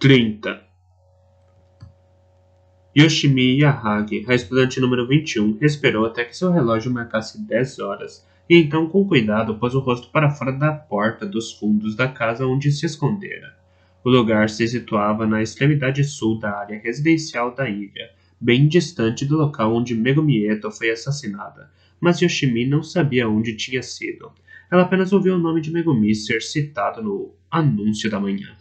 30. Yoshimi Yahagi, a estudante número 21, esperou até que seu relógio marcasse 10 horas, e então, com cuidado, pôs o rosto para fora da porta dos fundos da casa onde se escondera. O lugar se situava na extremidade sul da área residencial da ilha, bem distante do local onde Megumi Eto foi assassinada, mas Yoshimi não sabia onde tinha sido. Ela apenas ouviu o nome de Megumi ser citado no anúncio da manhã.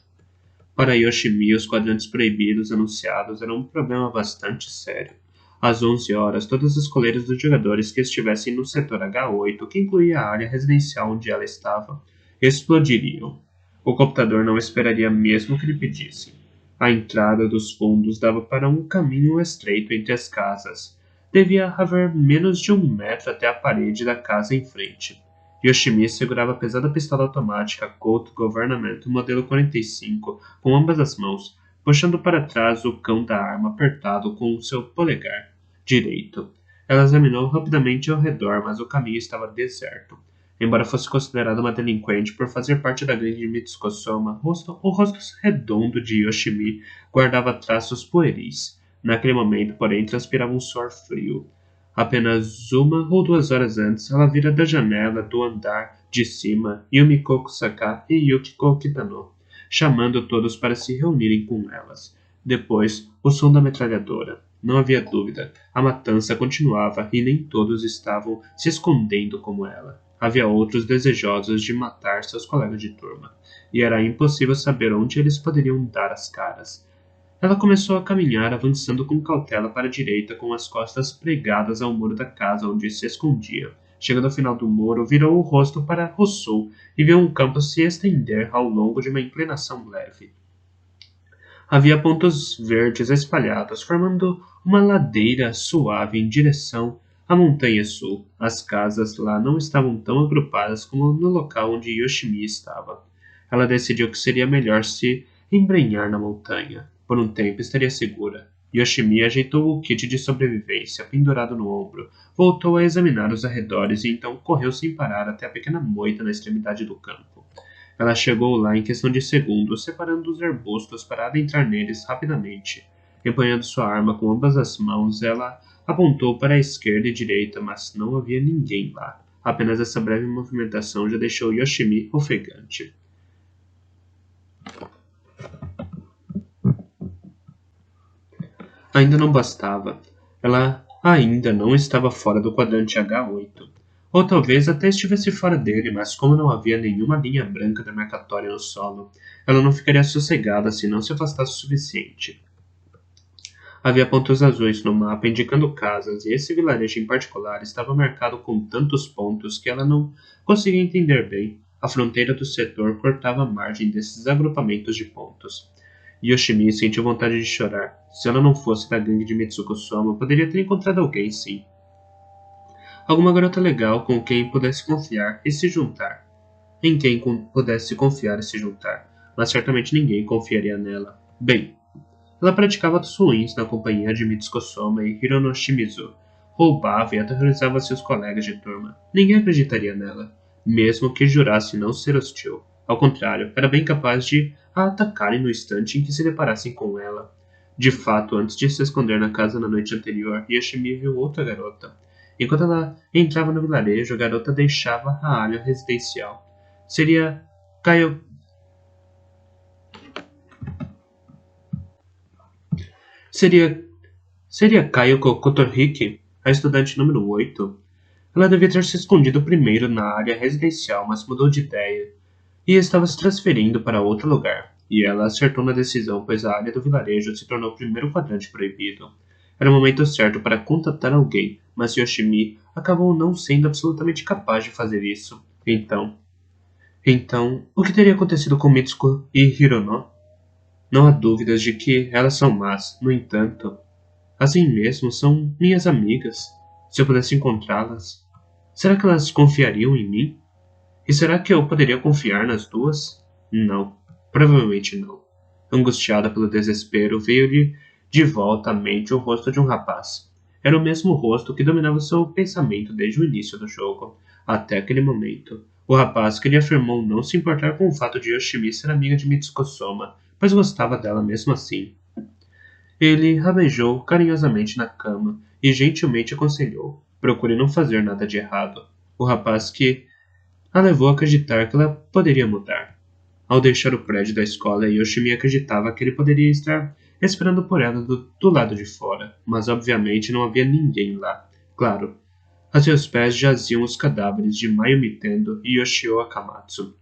Para Yoshimi, os quadrantes proibidos anunciados eram um problema bastante sério. Às 11 horas, todas as coleiras dos jogadores que estivessem no setor H8, que incluía a área residencial onde ela estava, explodiriam. O computador não esperaria mesmo que lhe pedissem. A entrada dos fundos dava para um caminho estreito entre as casas. Devia haver menos de 1 metro até a parede da casa em frente. Yoshimi segurava a pesada pistola automática Colt Government modelo 45 com ambas as mãos, puxando para trás o cão da arma apertado com o seu polegar direito. Ela examinou rapidamente ao redor, mas o caminho estava deserto. Embora fosse considerada uma delinquente por fazer parte da gangue de Mitsuko-soma, o rosto redondo de Yoshimi guardava traços pueris. Naquele momento, porém, transpirava um suor frio. Apenas 1 ou 2 horas antes, ela vira da janela do andar de cima Yumiko Kusaka e Yukiko Kitano, chamando todos para se reunirem com elas. Depois, o som da metralhadora. Não havia dúvida, a matança continuava e nem todos estavam se escondendo como ela. Havia outros desejosos de matar seus colegas de turma, e era impossível saber onde eles poderiam dar as caras. Ela começou a caminhar, avançando com cautela para a direita, com as costas pregadas ao muro da casa onde se escondia. Chegando ao final do muro, virou o rosto para o sul e viu um campo se estender ao longo de uma inclinação leve. Havia pontos verdes espalhados, formando uma ladeira suave em direção à montanha sul. As casas lá não estavam tão agrupadas como no local onde Yoshimi estava. Ela decidiu que seria melhor se embrenhar na montanha. Por um tempo estaria segura. Yoshimi ajeitou o kit de sobrevivência pendurado no ombro, voltou a examinar os arredores e então correu sem parar até a pequena moita na extremidade do campo. Ela chegou lá em questão de segundos, separando os arbustos para adentrar neles rapidamente. Empunhando sua arma com ambas as mãos, ela apontou para a esquerda e direita, mas não havia ninguém lá. Apenas essa breve movimentação já deixou Yoshimi ofegante. Ainda não bastava. Ela ainda não estava fora do quadrante H8. Ou talvez até estivesse fora dele, mas como não havia nenhuma linha branca demarcatória no solo, ela não ficaria sossegada se não se afastasse o suficiente. Havia pontos azuis no mapa indicando casas, e esse vilarejo em particular estava marcado com tantos pontos que ela não conseguia entender bem. A fronteira do setor cortava a margem desses agrupamentos de pontos. Yoshimi sentiu vontade de chorar. Se ela não fosse da gangue de Mitsuko-soma, poderia ter encontrado alguém, sim. Alguma garota legal com quem pudesse confiar e se juntar. Em quem pudesse confiar e se juntar. Mas certamente ninguém confiaria nela. Bem, ela praticava atos ruins na companhia de Mitsuko-soma e Hirono Shimizu. Roubava e aterrorizava seus colegas de turma. Ninguém acreditaria nela, mesmo que jurasse não ser hostil. Ao contrário, era bem capaz de a atacarem no instante em que se deparassem com ela. De fato, antes de se esconder na casa na noite anterior, Yoshimi viu outra garota. Enquanto ela entrava no vilarejo, a garota deixava a área residencial. Seria Kayoko Kotoriki, a estudante número 8. Ela devia ter se escondido primeiro na área residencial, mas mudou de ideia e estava se transferindo para outro lugar. E ela acertou na decisão, pois a área do vilarejo se tornou o primeiro quadrante proibido. Era o momento certo para contatar alguém, mas Yoshimi acabou não sendo absolutamente capaz de fazer isso. Então, o que teria acontecido com Mitsuko e Hirono? Não há dúvidas de que elas são más, no entanto, assim mesmo são minhas amigas. Se eu pudesse encontrá-las, será que elas confiariam em mim? E será que eu poderia confiar nas duas? Não, provavelmente não. Angustiada pelo desespero, veio-lhe de volta à mente o rosto de um rapaz. Era o mesmo rosto que dominava seu pensamento desde o início do jogo, até aquele momento. O rapaz que lhe afirmou não se importar com o fato de Yoshimi ser amiga de Mitsuko-soma, mas gostava dela mesmo assim. Ele a beijou carinhosamente na cama e gentilmente aconselhou: procure não fazer nada de errado. O rapaz que a levou a acreditar que ela poderia mudar. Ao deixar o prédio da escola, Yoshimi acreditava que ele poderia estar esperando por ela do lado de fora, mas obviamente não havia ninguém lá. Claro, a seus pés jaziam os cadáveres de Mayumi Tendo e Yoshio Akamatsu.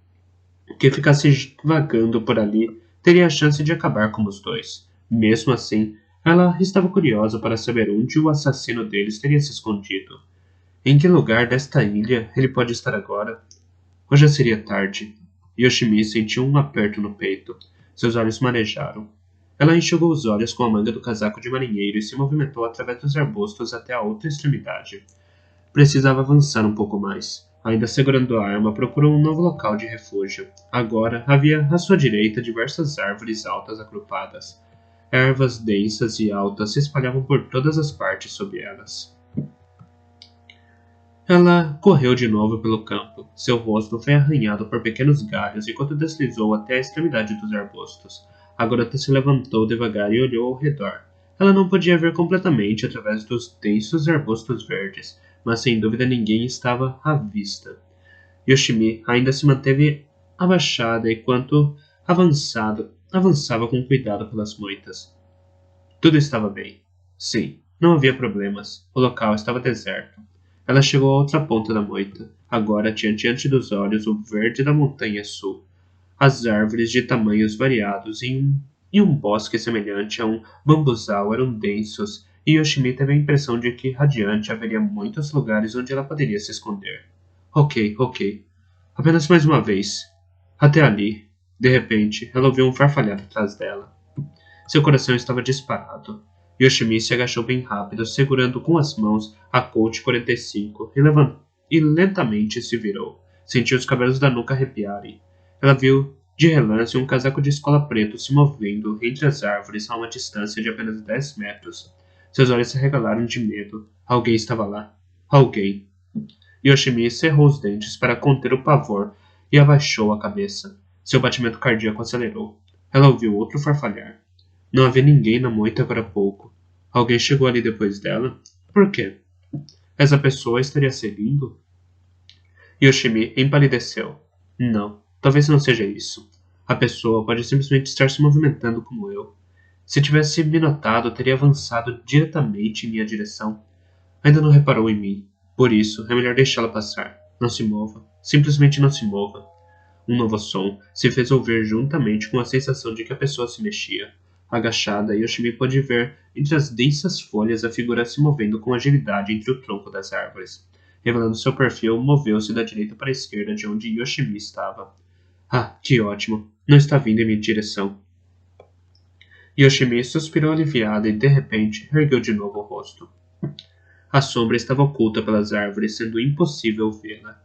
Que ficasse vagando por ali teria a chance de acabar com os dois. Mesmo assim, ela estava curiosa para saber onde o assassino deles teria se escondido. Em que lugar desta ilha ele pode estar agora? Ou já seria tarde? Yoshimi sentiu um aperto no peito. Seus olhos marejaram. Ela enxugou os olhos com a manga do casaco de marinheiro e se movimentou através dos arbustos até a outra extremidade. Precisava avançar um pouco mais. Ainda segurando a arma, procurou um novo local de refúgio. Agora havia à sua direita diversas árvores altas agrupadas. Ervas densas e altas se espalhavam por todas as partes sob elas. Ela correu de novo pelo campo. Seu rosto foi arranhado por pequenos galhos enquanto deslizou até a extremidade dos arbustos. A garota se levantou devagar e olhou ao redor. Ela não podia ver completamente através dos densos arbustos verdes, mas sem dúvida ninguém estava à vista. Yoshimi ainda se manteve abaixada enquanto avançava com cuidado pelas moitas. Tudo estava bem. Sim, não havia problemas. O local estava deserto. Ela chegou à outra ponta da moita. Agora tinha diante dos olhos o verde da montanha sul. As árvores de tamanhos variados e um bosque semelhante a um bambuzal eram densos, e Yoshimi teve a impressão de que adiante haveria muitos lugares onde ela poderia se esconder. Ok. Apenas mais uma vez. Até ali. De repente, ela ouviu um farfalhar atrás dela. Seu coração estava disparado. Yoshimi se agachou bem rápido, segurando com as mãos a Colt 45 e lentamente se virou. Sentiu os cabelos da nuca arrepiarem. Ela viu, de relance, um casaco de escola preto se movendo entre as árvores a uma distância de apenas 10 metros. Seus olhos se arregalaram de medo. Alguém estava lá. Alguém. Yoshimi cerrou os dentes para conter o pavor e abaixou a cabeça. Seu batimento cardíaco acelerou. Ela ouviu outro farfalhar. Não havia ninguém na moita agora há pouco. Alguém chegou ali depois dela? Por quê? Essa pessoa estaria seguindo? Yoshimi empalideceu. Não, talvez não seja isso. A pessoa pode simplesmente estar se movimentando como eu. Se tivesse me notado, teria avançado diretamente em minha direção. Ainda não reparou em mim. Por isso, é melhor deixá-la passar. Não se mova. Simplesmente não se mova. Um novo som se fez ouvir juntamente com a sensação de que a pessoa se mexia. Agachada, Yoshimi pôde ver entre as densas folhas a figura se movendo com agilidade entre o tronco das árvores. Revelando seu perfil, moveu-se da direita para a esquerda de onde Yoshimi estava. Ah, que ótimo! Não está vindo em minha direção. Yoshimi suspirou aliviada e, de repente, ergueu de novo o rosto. A sombra estava oculta pelas árvores, sendo impossível vê-la.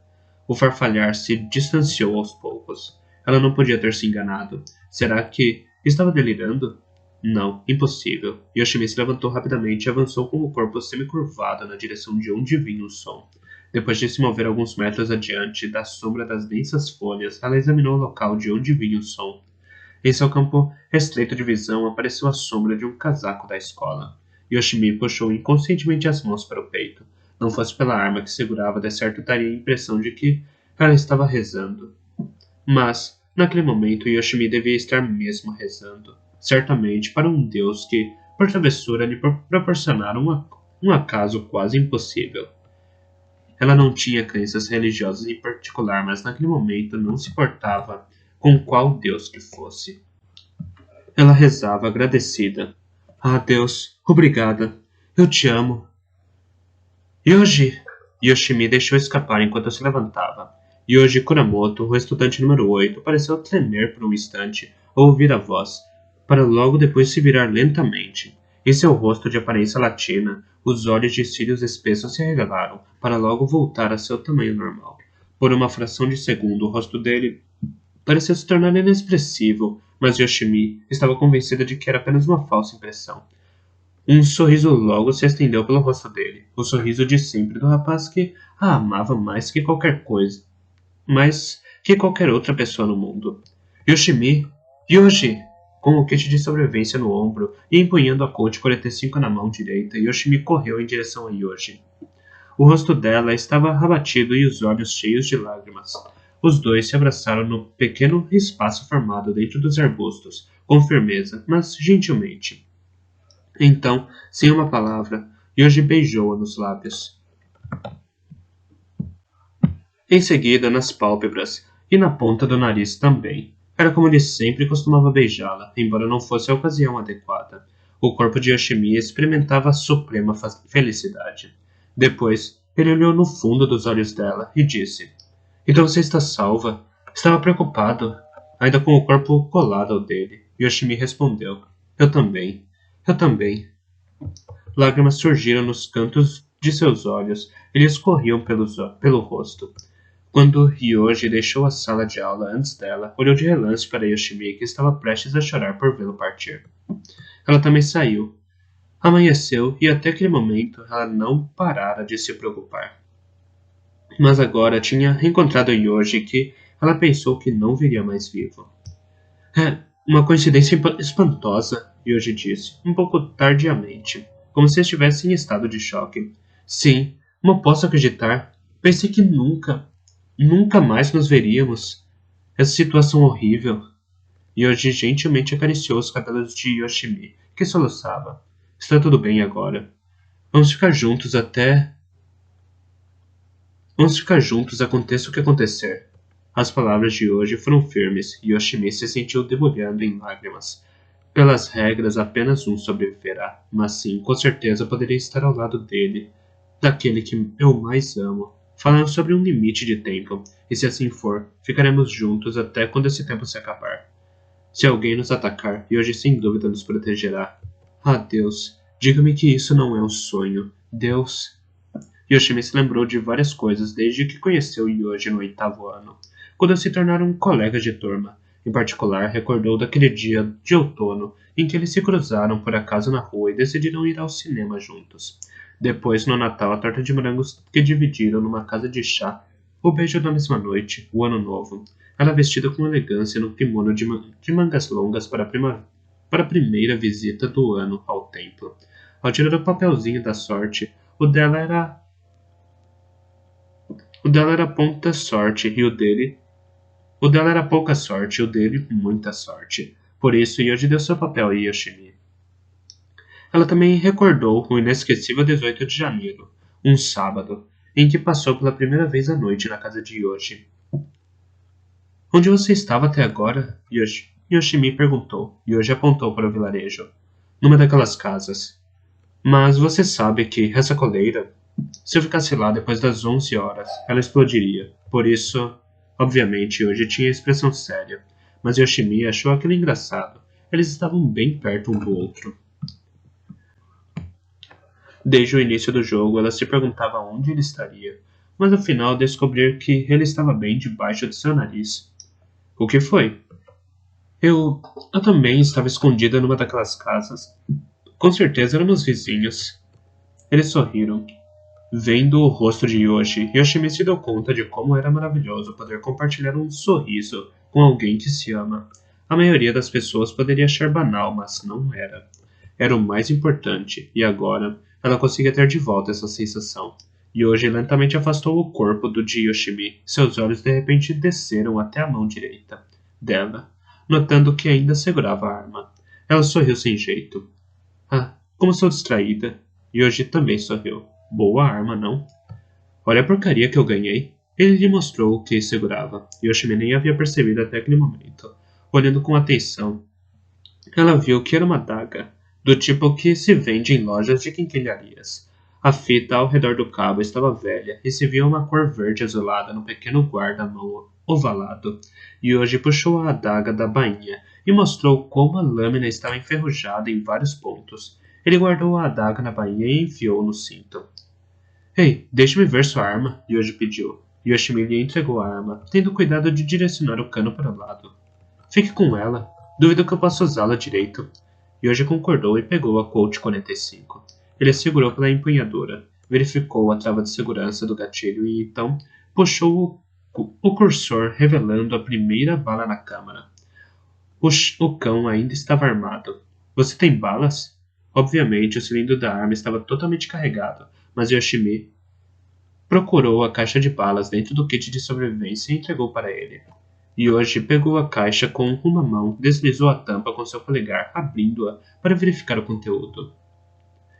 O farfalhar se distanciou aos poucos. Ela não podia ter se enganado. Será que estava delirando? Não, impossível. Yoshimi se levantou rapidamente e avançou com o corpo semicurvado na direção de onde vinha o som. Depois de se mover alguns metros adiante da sombra das densas folhas, ela examinou o local de onde vinha o som. Em seu campo estreito de visão apareceu a sombra de um casaco da escola. Yoshimi puxou inconscientemente as mãos para o peito. Não fosse pela arma que segurava, de certo daria a impressão de que ela estava rezando. Mas, naquele momento, Yoshimi devia estar mesmo rezando. Certamente para um deus que, por travessura, lhe proporcionara um acaso quase impossível. Ela não tinha crenças religiosas em particular, mas naquele momento não se importava com qual deus que fosse. Ela rezava agradecida. Ah, Deus, obrigada. Eu te amo. Yoshimi deixou escapar enquanto se levantava. Yoji Kuramoto, o estudante número 8, pareceu tremer por um instante ao ouvir a voz, para logo depois se virar lentamente. Em seu rosto de aparência latina, os olhos de cílios espessos se revelaram, para logo voltar a seu tamanho normal. Por uma fração de segundo, o rosto dele pareceu se tornar inexpressivo, mas Yoshimi estava convencida de que era apenas uma falsa impressão. Um sorriso logo se estendeu pelo rosto dele, o sorriso de sempre do rapaz que a amava mais que qualquer coisa, mais que qualquer outra pessoa no mundo. Yoshimi! Yoji! Com o kit de sobrevivência no ombro e empunhando a Colt 45 na mão direita, Yoshimi correu em direção a Yoji. O rosto dela estava abatido e os olhos cheios de lágrimas. Os dois se abraçaram no pequeno espaço formado dentro dos arbustos, com firmeza, mas gentilmente. Então, sem uma palavra, Yoji beijou-a nos lábios. Em seguida, nas pálpebras e na ponta do nariz também. Era como ele sempre costumava beijá-la, embora não fosse a ocasião adequada. O corpo de Yoshimi experimentava a suprema felicidade. Depois, ele olhou no fundo dos olhos dela e disse: Então você está salva? Estava preocupado, ainda com o corpo colado ao dele. Yoshimi respondeu: Eu também. Eu também. Lágrimas surgiram nos cantos de seus olhos e lhe escorriam pelo rosto. Quando Ryoji deixou a sala de aula antes dela, olhou de relance para Yoshimi, que estava prestes a chorar por vê-lo partir. Ela também saiu. Amanheceu e até aquele momento ela não parara de se preocupar. Mas agora tinha reencontrado Yoji, que ela pensou que não viria mais vivo. É uma coincidência espantosa, Yoji disse, um pouco tardiamente, como se estivesse em estado de choque. Sim, não posso acreditar. Pensei que nunca mais nos veríamos. Essa situação horrível. Yoji gentilmente acariciou os cabelos de Yoshimi, que soluçava. Está tudo bem agora. Vamos ficar juntos, aconteça o que acontecer. As palavras de Yoji foram firmes e Yoshimi se sentiu debulhando em lágrimas. Pelas regras, apenas um sobreviverá, mas sim, com certeza poderia estar ao lado dele, daquele que eu mais amo. Falaram sobre um limite de tempo, e se assim for, ficaremos juntos até quando esse tempo se acabar. Se alguém nos atacar, Yoji sem dúvida nos protegerá. Ah, Deus, diga-me que isso não é um sonho. Deus... Yoshimi se lembrou de várias coisas desde que conheceu Yoji no 8º ano, quando se tornaram colegas de turma. Em particular, recordou daquele dia de outono em que eles se cruzaram por acaso na rua e decidiram ir ao cinema juntos. Depois, no Natal, a torta de morangos que dividiram numa casa de chá, o beijo da mesma noite, o Ano Novo. Ela vestida com elegância no kimono de mangas longas para a primeira visita do ano ao templo. Ao tirar o papelzinho da sorte, o dela era pouca sorte e o dele muita sorte. Por isso, Yoji deu seu papel a Yoshimi. Ela também recordou o inesquecível 18 de janeiro, um sábado, em que passou pela primeira vez à noite na casa de Yoji. Onde você estava até agora? Yoshimi perguntou. Yoji apontou para o vilarejo. Numa daquelas casas. Mas você sabe que essa coleira, se eu ficasse lá depois das 11 horas, ela explodiria. Por isso, obviamente, Yoji tinha expressão séria. Mas Yoshimi achou aquilo engraçado. Eles estavam bem perto um do outro. Desde o início do jogo, ela se perguntava onde ele estaria, mas ao final descobriu que ele estava bem debaixo de seu nariz. O que foi? Eu também estava escondida numa daquelas casas. Com certeza éramos vizinhos. Eles sorriram. Vendo o rosto de Yoshimi se deu conta de como era maravilhoso poder compartilhar um sorriso com alguém que se ama. A maioria das pessoas poderia achar banal, mas não era. Era o mais importante, e agora ela conseguia ter de volta essa sensação. Yoji lentamente afastou o corpo do de Yoshimi. Seus olhos de repente desceram até a mão direita dela, notando que ainda segurava a arma. Ela sorriu sem jeito. Ah, como sou distraída. Yoji também sorriu. Boa arma, não? Olha a porcaria que eu ganhei. Ele lhe mostrou o que segurava. Yoshimi nem havia percebido até aquele momento. Olhando com atenção, ela viu que era uma adaga, do tipo que se vende em lojas de quinquilharias. A fita ao redor do cabo estava velha e se via uma cor verde azulada no pequeno guarda-mão ovalado. Yoji puxou a adaga da bainha e mostrou como a lâmina estava enferrujada em vários pontos. Ele guardou a adaga na bainha e enfiou no cinto. Ei, deixe-me ver sua arma, Yoji pediu. Yoshimi lhe entregou a arma, tendo cuidado de direcionar o cano para o lado. Fique com ela. Duvido que eu possa usá-la direito. Yoji concordou e pegou a Colt 45. Ele a segurou pela empunhadura, verificou a trava de segurança do gatilho e então puxou o cursor, revelando a primeira bala na câmara. O cão ainda estava armado. Você tem balas? Obviamente, o cilindro da arma estava totalmente carregado, mas Yoshimi procurou a caixa de balas dentro do kit de sobrevivência e entregou para ele. Yoshi pegou a caixa com uma mão, deslizou a tampa com seu polegar, abrindo-a para verificar o conteúdo.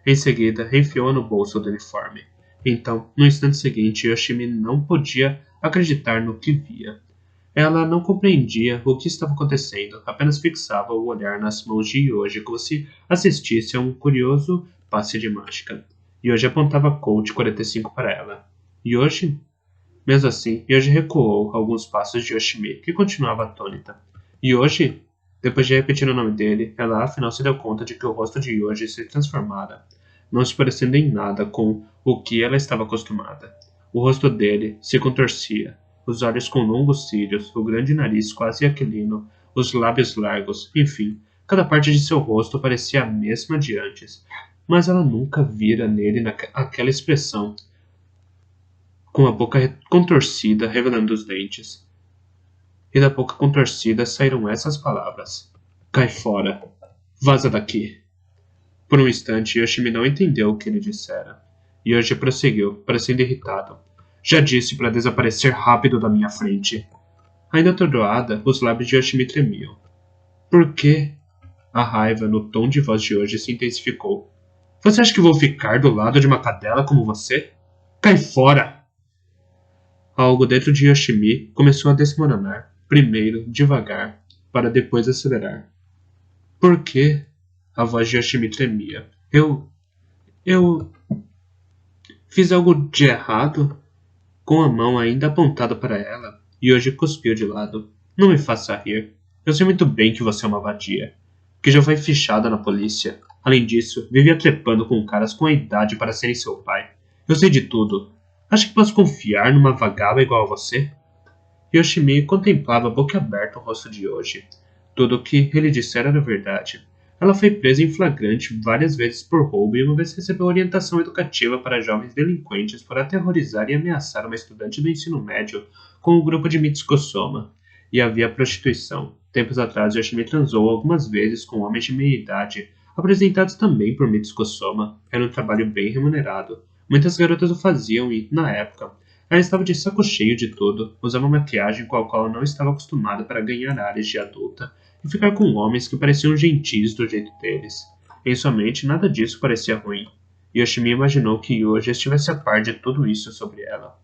Em seguida, enfiou-a no bolso do uniforme. Então, no instante seguinte, Yoshimi não podia acreditar no que via. Ela não compreendia o que estava acontecendo, apenas fixava o olhar nas mãos de Yoshi como se assistisse a um curioso passe de mágica. Yoshi apontava Colt 45 para ela. Yoshi? Mesmo assim, Yoshi recuou alguns passos de Yoshimi, que continuava atônita. Yoshi? Depois de repetir o nome dele, ela afinal se deu conta de que o rosto de Yoshi se transformara, não se parecendo em nada com o que ela estava acostumada. O rosto dele se contorcia, os olhos com longos cílios, o grande nariz quase aquilino, os lábios largos, enfim, cada parte de seu rosto parecia a mesma de antes, mas ela nunca vira nele aquela expressão, com a boca contorcida, revelando os dentes. E da boca contorcida saíram essas palavras: Cai fora! Vaza daqui! Por um instante, Yoshimi não entendeu o que ele dissera. Yoshi prosseguiu, parecendo irritado. Já disse para desaparecer rápido da minha frente. Ainda atordoada, os lábios de Yoshimi tremiam. Por quê? A raiva no tom de voz de Yoshi se intensificou. Você acha que vou ficar do lado de uma cadela como você? Cai fora! Algo dentro de Yoshimi começou a desmoronar, primeiro devagar, para depois acelerar. Por quê? A voz de Yoshimi tremia. Eu fiz algo de errado? Com a mão ainda apontada para ela, Yoshi cuspiu de lado. Não me faça rir. Eu sei muito bem que você é uma vadia, que já foi fichada na polícia. Além disso, vivia trepando com caras com a idade para serem seu pai. Eu sei de tudo. Acha que posso confiar numa vagaba igual a você? Yoshimi contemplava boquiaberto o rosto de Yoshi. Tudo o que ele dissera era verdade. Ela foi presa em flagrante várias vezes por roubo e uma vez recebeu orientação educativa para jovens delinquentes por aterrorizar e ameaçar uma estudante do ensino médio com o grupo de Mitsuko-soma. E havia prostituição. Tempos atrás, Yoshimi transou algumas vezes com homens de meia idade, apresentados também por Mitsuko-soma. Era um trabalho bem remunerado. Muitas garotas o faziam e, na época, ela estava de saco cheio de tudo, usava maquiagem com a qual ela não estava acostumada para ganhar áreas de adulta e ficar com homens que pareciam gentis do jeito deles. Em sua mente, nada disso parecia ruim. Yoshimi imaginou que Yoshi estivesse a par de tudo isso sobre ela.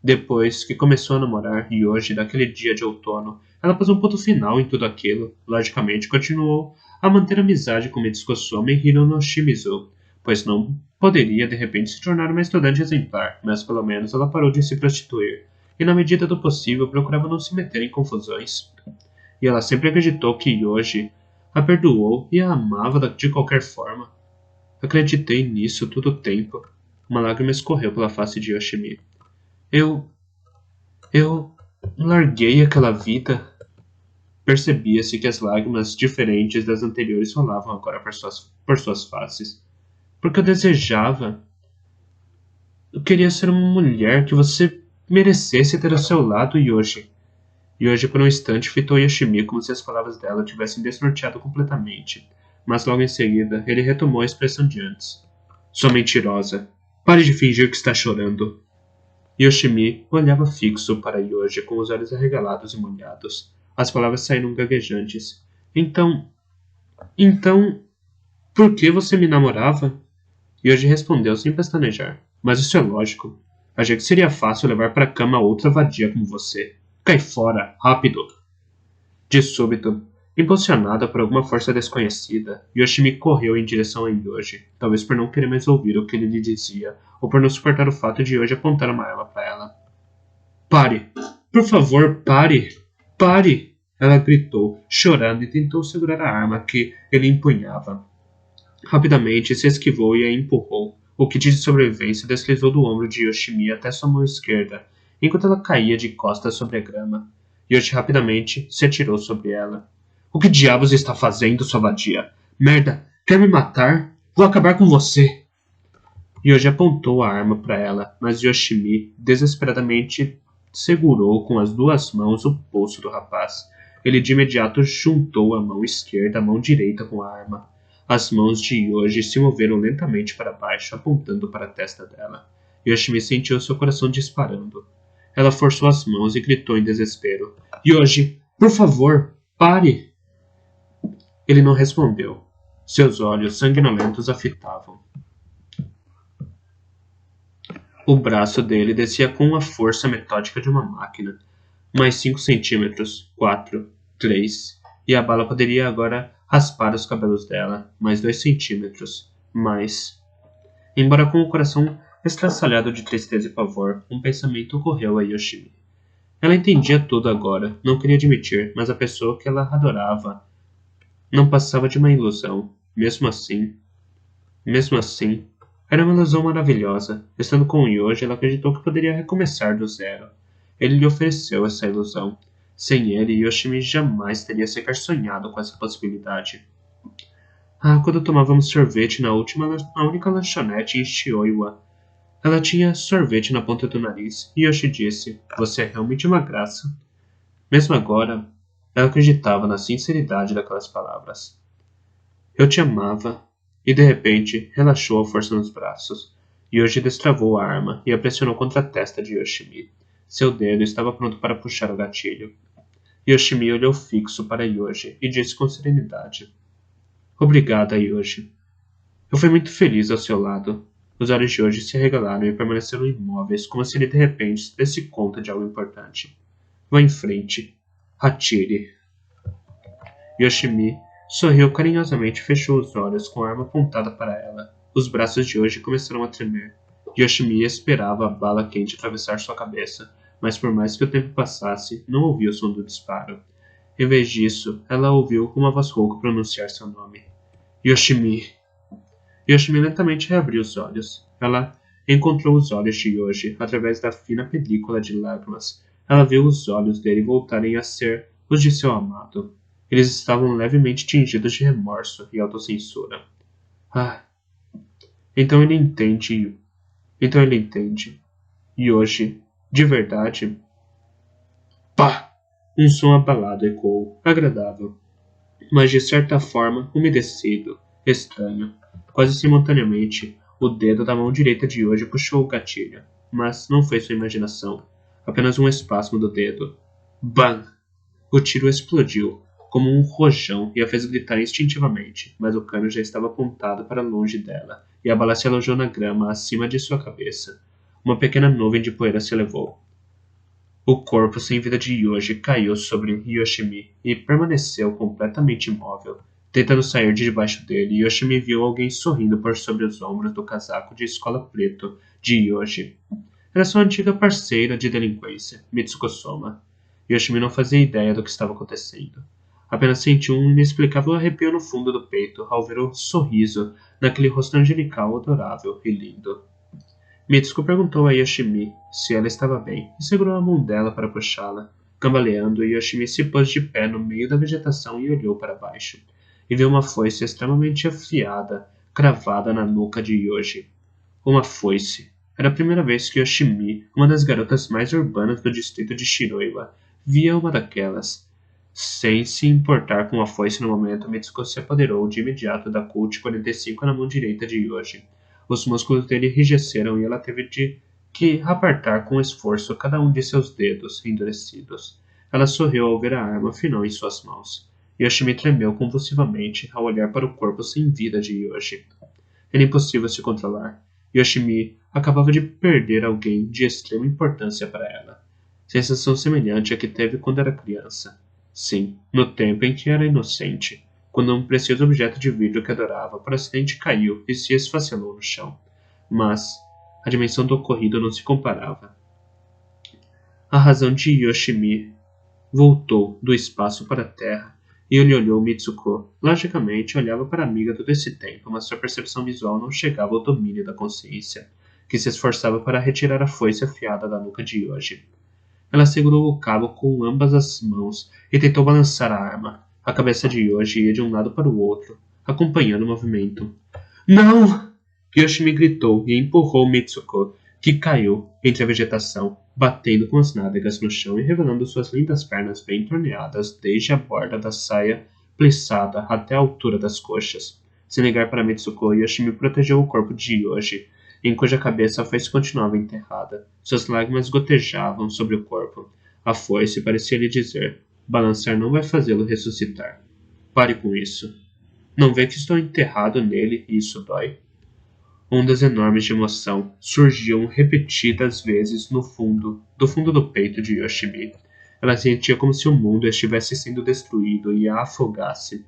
Depois que começou a namorar Yoshi daquele dia de outono, ela pôs um ponto final em tudo aquilo. Logicamente, continuou a manter amizade com Mitsuko-soma e Hiro no Shimizu, pois não poderia de repente se tornar uma estudante exemplar, mas pelo menos ela parou de se prostituir, e na medida do possível procurava não se meter em confusões. E ela sempre acreditou que Yoshi a perdoou e a amava de qualquer forma. Acreditei nisso todo o tempo. Uma lágrima escorreu pela face de Yoshimi. Eu larguei aquela vida. Percebia-se que as lágrimas diferentes das anteriores rolavam agora por suas faces. Porque eu desejava. Eu queria ser uma mulher que você merecesse ter ao seu lado, Yoshi. Yoshi por um instante fitou Yoshimi como se as palavras dela tivessem desnorteado completamente, mas logo em seguida ele retomou a expressão de antes. Sua mentirosa. Pare de fingir que está chorando. Yoshimi olhava fixo para Yoshi com os olhos arregalados e molhados. As palavras saíram gaguejantes. Então, por que você me namorava? Yoshi respondeu sem pestanejar. Mas isso é lógico. Achei que seria fácil levar para a cama outra vadia como você. Cai fora, rápido! De súbito, impulsionada por alguma força desconhecida, Yoshimi correu em direção a Yoshi, talvez por não querer mais ouvir o que ele lhe dizia, ou por não suportar o fato de Yoshi apontar uma arma para ela. Pare! Por favor, pare! Pare! Ela gritou, chorando e tentou segurar a arma que ele empunhava. Rapidamente se esquivou e a empurrou. O kit de sobrevivência deslizou do ombro de Yoshimi até sua mão esquerda, enquanto ela caía de costas sobre a grama. Yoshi rapidamente se atirou sobre ela. O que diabos está fazendo, sua vadia? Merda! Quer me matar? Vou acabar com você! Yoshi apontou a arma para ela, mas Yoshimi desesperadamente segurou com as duas mãos o pulso do rapaz. Ele de imediato juntou a mão esquerda à mão direita com a arma. As mãos de Yoshi se moveram lentamente para baixo, apontando para a testa dela. Yoshimi sentiu seu coração disparando. Ela forçou as mãos e gritou em desespero. Yoshi, por favor, pare! Ele não respondeu. Seus olhos sanguinolentos a fitavam. O braço dele descia com a força metódica de uma máquina. Mais 5 centímetros, 4, 3, e a bala poderia agora raspar os cabelos dela. Mais 2 centímetros, mais... Embora com o coração estraçalhado de tristeza e pavor, um pensamento ocorreu a Yoshimi. Ela entendia tudo agora, não queria admitir, mas a pessoa que ela adorava não passava de uma ilusão. Mesmo assim, era uma ilusão maravilhosa. Estando com o Yoshi, ela acreditou que poderia recomeçar do zero. Ele lhe ofereceu essa ilusão. Sem ele, Yoshimi jamais teria sequer sonhado com essa possibilidade. Quando tomávamos sorvete na única lanchonete em Shioiwa, ela tinha sorvete na ponta do nariz, e Yoshi disse, você é realmente uma graça. Mesmo agora, ela acreditava na sinceridade daquelas palavras. Eu te amava, e de repente, relaxou a força nos braços. Yoshi destravou a arma e a pressionou contra a testa de Yoshimi. Seu dedo estava pronto para puxar o gatilho. Yoshimi olhou fixo para Yoshi e disse com serenidade. Obrigada, Yoshi. Eu fui muito feliz ao seu lado. Os olhos de Yoshi se arregalaram e permaneceram imóveis, como se ele de repente se desse conta de algo importante. Vá em frente. Atire. Yoshimi sorriu carinhosamente e fechou os olhos com a arma apontada para ela. Os braços de Yoshi começaram a tremer. Yoshimi esperava a bala quente atravessar sua cabeça, mas por mais que o tempo passasse, não ouviu o som do disparo. Em vez disso, ela ouviu uma voz rouca pronunciar seu nome. Yoshimi. Yoshimi lentamente reabriu os olhos. Ela encontrou os olhos de Yoshi através da fina película de lágrimas. Ela viu os olhos dele voltarem a ser os de seu amado. Eles estavam levemente tingidos de remorso e autocensura. Então ele entende. Yoshi, de verdade? Pá! Um som abalado ecoou, agradável, mas de certa forma umedecido, estranho. Quase simultaneamente, o dedo da mão direita de Yoshi puxou o gatilho, mas não foi sua imaginação, apenas um espasmo do dedo. Bam! O tiro explodiu, como um rojão, e a fez gritar instintivamente, mas o cano já estava apontado para longe dela, e a bala se alojou na grama acima de sua cabeça. Uma pequena nuvem de poeira se elevou. O corpo sem vida de Yoshi caiu sobre Yoshimi e permaneceu completamente imóvel. Tentando sair de debaixo dele, Yoshimi viu alguém sorrindo por sobre os ombros do casaco de escola preto de Yoshi. Era sua antiga parceira de delinquência, Mitsuko Soma. Yoshimi não fazia ideia do que estava acontecendo. Apenas sentiu um inexplicável arrepio no fundo do peito ao ver o sorriso naquele rosto angelical, adorável e lindo. Mitsuko perguntou a Yoshimi se ela estava bem e segurou a mão dela para puxá-la. Cambaleando, Yoshimi se pôs de pé no meio da vegetação e olhou para baixo. E viu uma foice extremamente afiada, cravada na nuca de Yoshi. Uma foice. Era a primeira vez que Yoshimi, uma das garotas mais urbanas do distrito de Shiroiwa, via uma daquelas. Sem se importar com a foice no momento, Mitsuko se apoderou de imediato da Colt 45 na mão direita de Yoshi. Os músculos dele enrijeceram e ela teve que apartar com esforço cada um de seus dedos endurecidos. Ela sorriu ao ver a arma final em suas mãos. Yoshimi tremeu convulsivamente ao olhar para o corpo sem vida de Yoshi. Era impossível se controlar. Yoshimi acabava de perder alguém de extrema importância para ela. Sensação semelhante à que teve quando era criança. Sim, no tempo em que era inocente. Quando um precioso objeto de vidro que adorava por acidente caiu e se esfacelou no chão. Mas a dimensão do ocorrido não se comparava. A razão de Yoshimi voltou do espaço para a terra e ele olhou Mitsuko. Logicamente, olhava para a amiga todo esse tempo, mas sua percepção visual não chegava ao domínio da consciência, que se esforçava para retirar a foice afiada da nuca de Yoshi. Ela segurou o cabo com ambas as mãos e tentou balançar a arma. A cabeça de Yoshi ia de um lado para o outro, acompanhando o movimento. Não! Yoshimi gritou e empurrou Mitsuko que caiu entre a vegetação, batendo com as nádegas no chão e revelando suas lindas pernas bem torneadas desde a borda da saia plissada até a altura das coxas. Sem ligar para Mitsuko, Yoshimi protegeu o corpo de Yoji, em cuja cabeça a foice continuava enterrada. Suas lágrimas gotejavam sobre o corpo. A foice parecia lhe dizer: balançar não vai fazê-lo ressuscitar. Pare com isso. Não vê que estou enterrado nele e isso dói? Ondas enormes de emoção surgiam repetidas vezes do fundo do peito de Yoshimi. Ela sentia como se o mundo estivesse sendo destruído e a afogasse.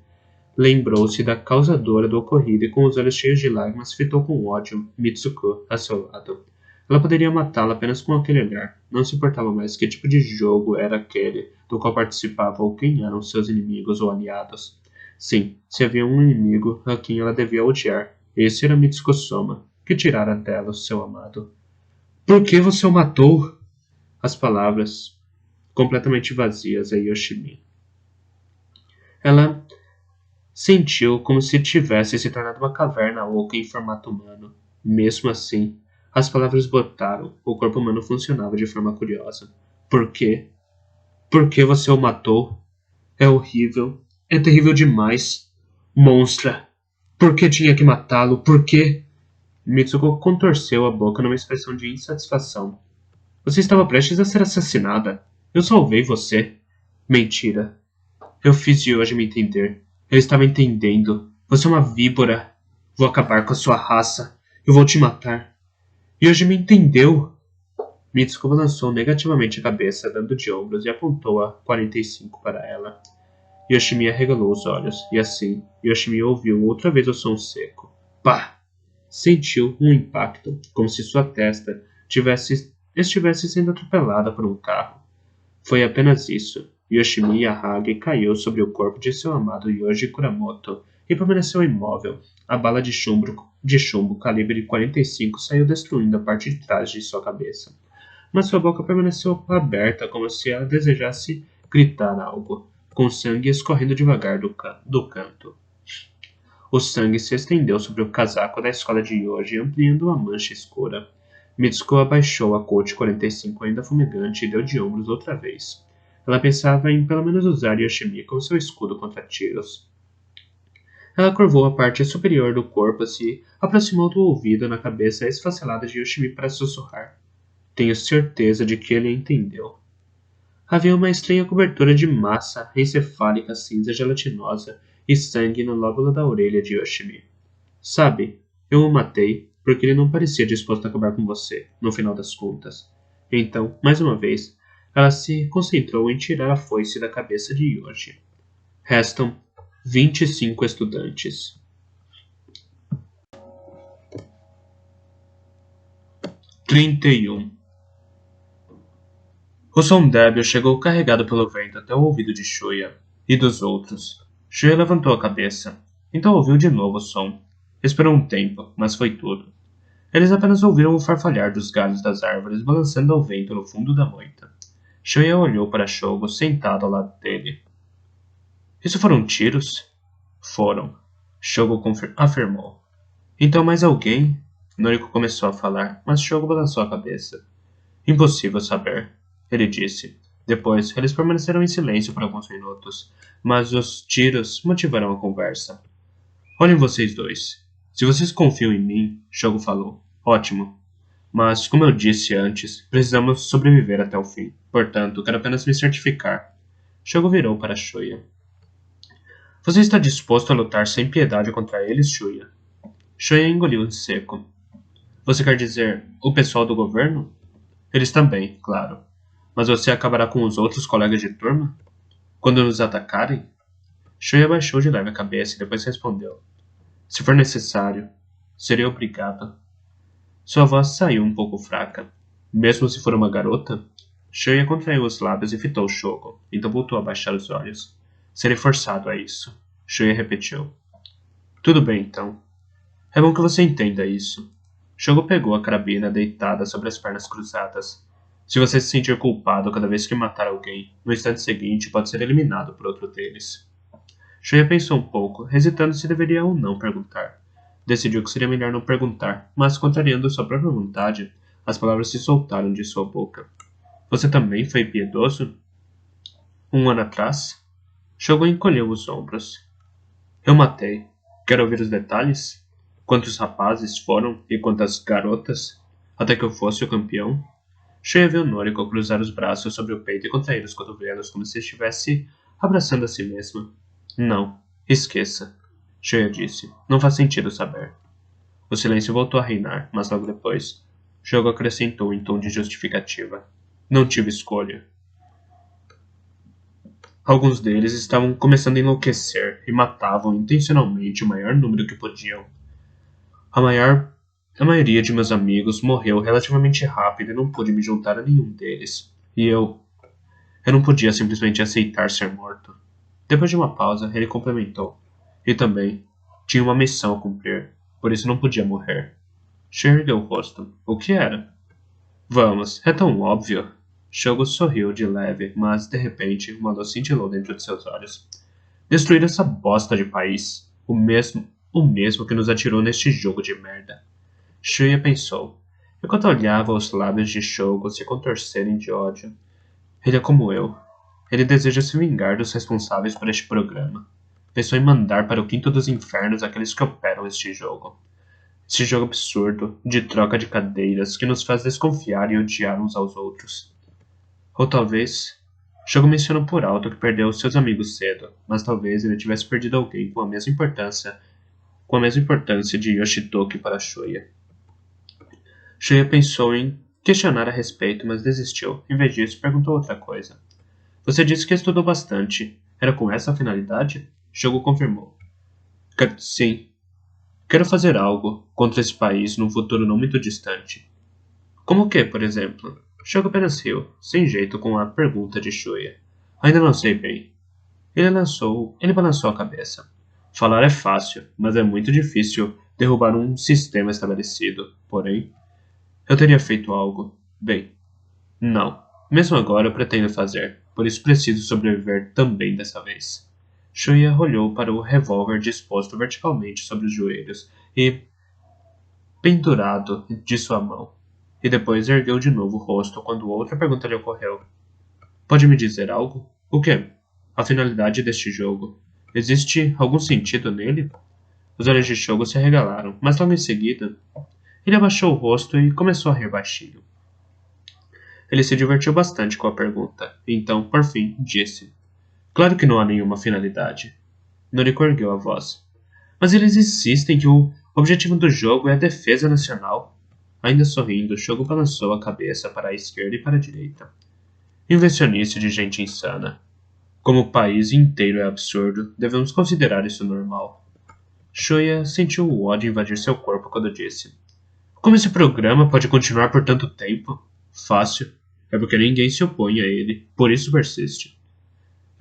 Lembrou-se da causadora do ocorrido e com os olhos cheios de lágrimas fitou com ódio Mitsuko a seu lado. Ela poderia matá-la apenas com aquele olhar. Não se importava mais que tipo de jogo era aquele do qual participava ou quem eram seus inimigos ou aliados. Sim, se havia um inimigo a quem ela devia odiar, esse era Mitsuko Soma, que tirara dela o seu amado. Por que você o matou? As palavras, completamente vazias a Yoshimi. Ela sentiu como se tivesse se tornado uma caverna oca em formato humano. Mesmo assim, as palavras botaram. O corpo humano funcionava de forma curiosa. Por quê? Por que você o matou? É horrível. É terrível demais. Monstra! Por que tinha que matá-lo? Por quê? Mitsuko contorceu a boca numa expressão de insatisfação. Você estava prestes a ser assassinada. Eu salvei você. Mentira. Eu fiz Yoji me entender. Eu estava entendendo. Você é uma víbora. Vou acabar com a sua raça. Eu vou te matar. Yoji me entendeu. Mitsuko balançou negativamente a cabeça, dando de ombros, e apontou a 45 para ela. Yoshimi arregalou os olhos, e assim, Yoshimi ouviu outra vez o som seco. Pá! Sentiu um impacto, como se sua testa estivesse sendo atropelada por um carro. Foi apenas isso. Yoshimi Yahagi caiu sobre o corpo de seu amado Yoji Kuramoto e permaneceu imóvel. A bala de chumbo calibre 45 saiu destruindo a parte de trás de sua cabeça. Mas sua boca permaneceu aberta como se ela desejasse gritar algo, com sangue escorrendo devagar do canto. O sangue se estendeu sobre o casaco da escola de Yoji, ampliando uma mancha escura. Mitsuko abaixou a Colt 45 ainda fumegante e deu de ombros outra vez. Ela pensava em pelo menos usar Yoshimi como seu escudo contra tiros. Ela curvou a parte superior do corpo e se aproximou do ouvido na cabeça esfacelada de Yoshimi para sussurrar. Tenho certeza de que ele entendeu. Havia uma estranha cobertura de massa encefálica cinza gelatinosa e sangue no lóbulo da orelha de Yoshimi. Sabe, eu o matei porque ele não parecia disposto a acabar com você, no final das contas. Então, mais uma vez, ela se concentrou em tirar a foice da cabeça de Yoji. Restam 25 estudantes. 31. O som débil chegou carregado pelo vento até o ouvido de Shuya e dos outros. Shuya levantou a cabeça. Então ouviu de novo o som. Esperou um tempo, mas foi tudo. Eles apenas ouviram o farfalhar dos galhos das árvores balançando ao vento no fundo da moita. Shuya olhou para Shogo sentado ao lado dele. Isso foram tiros? Foram. Shogo afirmou. Então mais alguém? Noriko começou a falar, mas Shogo balançou a cabeça. Impossível saber, ele disse. Depois, eles permaneceram em silêncio por alguns minutos, mas os tiros motivaram a conversa. Olhem vocês dois. Se vocês confiam em mim, Shogo falou. Ótimo. Mas, como eu disse antes, precisamos sobreviver até o fim. Portanto, quero apenas me certificar. Shogo virou para Shuya. Você está disposto a lutar sem piedade contra eles, Shuya? Shuya engoliu em seco. Você quer dizer, o pessoal do governo? Eles também, claro. Mas você acabará com os outros colegas de turma? Quando nos atacarem? Shuya baixou de leve a cabeça e depois respondeu. Se for necessário, serei obrigado. Sua voz saiu um pouco fraca. Mesmo se for uma garota? Shuya contraiu os lábios e fitou Shogo, então voltou a baixar os olhos. Serei forçado a isso. Shuya repetiu. Tudo bem, então. É bom que você entenda isso. Shogo pegou a carabina deitada sobre as pernas cruzadas. Se você se sentir culpado cada vez que matar alguém, no instante seguinte pode ser eliminado por outro deles. Shuya pensou um pouco, hesitando se deveria ou não perguntar. Decidiu que seria melhor não perguntar, mas contrariando sua própria vontade, As palavras se soltaram de sua boca. Você também foi piedoso? Um ano atrás? Shogun encolheu os ombros. Eu matei. Quer ouvir os detalhes? Quantos rapazes foram e quantas garotas? Até que eu fosse o campeão? Shuya viu Noriko cruzar os braços sobre o peito e contrair os cotovelos como se estivesse abraçando a si mesma. Não, esqueça, Shuya disse. Não faz sentido saber. O silêncio voltou a reinar, mas logo depois, Shogo acrescentou em tom de justificativa. Não tive escolha. Alguns deles estavam começando a enlouquecer e matavam intencionalmente o maior número que podiam. A maioria de meus amigos morreu relativamente rápido e não pude me juntar a nenhum deles. E eu não podia simplesmente aceitar ser morto. Depois de uma pausa, ele complementou. E também, tinha uma missão a cumprir, por isso não podia morrer. Shuya ergueu o rosto. O que era? Vamos, é tão óbvio. Shogo sorriu de leve, mas, de repente, uma luz cintilou dentro de seus olhos. Destruir essa bosta de país. O mesmo que nos atirou neste jogo de merda. Shuya pensou, enquanto olhava os lábios de Shogo se contorcerem de ódio. Ele é como eu. Ele deseja se vingar dos responsáveis por este programa. Pensou em mandar para o quinto dos infernos aqueles que operam este jogo. Este jogo absurdo, de troca de cadeiras, que nos faz desconfiar e odiar uns aos outros. Ou talvez, Shogo mencionou por alto que perdeu seus amigos cedo, mas talvez ele tivesse perdido alguém com a mesma importância de Yoshitoki para Shuya. Shuya pensou em questionar a respeito, mas desistiu. Em vez disso, perguntou outra coisa. Você disse que estudou bastante. Era com essa a finalidade? Shogo confirmou. Sim. Quero fazer algo contra esse país num futuro não muito distante. Como o que, por exemplo? Shogo apenas riu, sem jeito com a pergunta de Shuya. Ainda não sei bem. Ele balançou a cabeça. Falar é fácil, mas é muito difícil derrubar um sistema estabelecido. Porém, eu teria feito algo. Bem, não. Mesmo agora eu pretendo fazer, por isso preciso sobreviver também dessa vez. Shuya olhou para o revólver disposto verticalmente sobre os joelhos e pendurado de sua mão, e depois ergueu de novo o rosto quando outra pergunta lhe ocorreu. Pode me dizer algo? O quê? A finalidade deste jogo. Existe algum sentido nele? Os olhos de Shogo se arregalaram, mas logo em seguida, ele abaixou o rosto e começou a rir baixinho. Ele se divertiu bastante com a pergunta, e então, por fim, disse. Claro que não há nenhuma finalidade. Noriko ergueu a voz. Mas eles insistem que o objetivo do jogo é a defesa nacional. Ainda sorrindo, Shogo balançou a cabeça para a esquerda e para a direita. Invencionice de gente insana. Como o país inteiro é absurdo, devemos considerar isso normal. Shuya sentiu o ódio invadir seu corpo quando disse. Como esse programa pode continuar por tanto tempo? Fácil. É porque ninguém se opõe a ele, por isso persiste.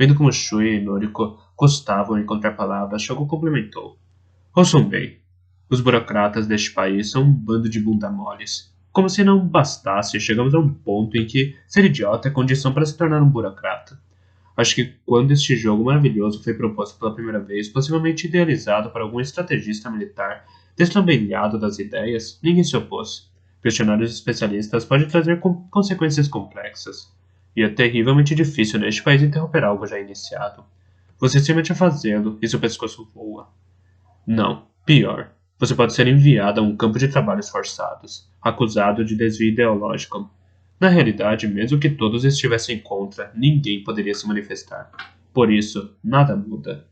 Vendo como Shuya e Noriko custavam encontrar palavras, Shogo complementou. Ouçam bem. Os burocratas deste país são um bando de bunda-moles. Como se não bastasse, chegamos a um ponto em que ser idiota é condição para se tornar um burocrata. Acho que quando este jogo maravilhoso foi proposto pela primeira vez, possivelmente idealizado por algum estrategista militar deslambelhado das ideias, ninguém se opôs. Questionar os especialistas pode trazer consequências complexas. E é terrivelmente difícil neste país interromper algo já iniciado. Você se mete a fazê-lo e seu pescoço voa. Não, pior. Você pode ser enviado a um campo de trabalhos forçados, acusado de desvio ideológico. Na realidade, mesmo que todos estivessem contra, ninguém poderia se manifestar. Por isso, nada muda.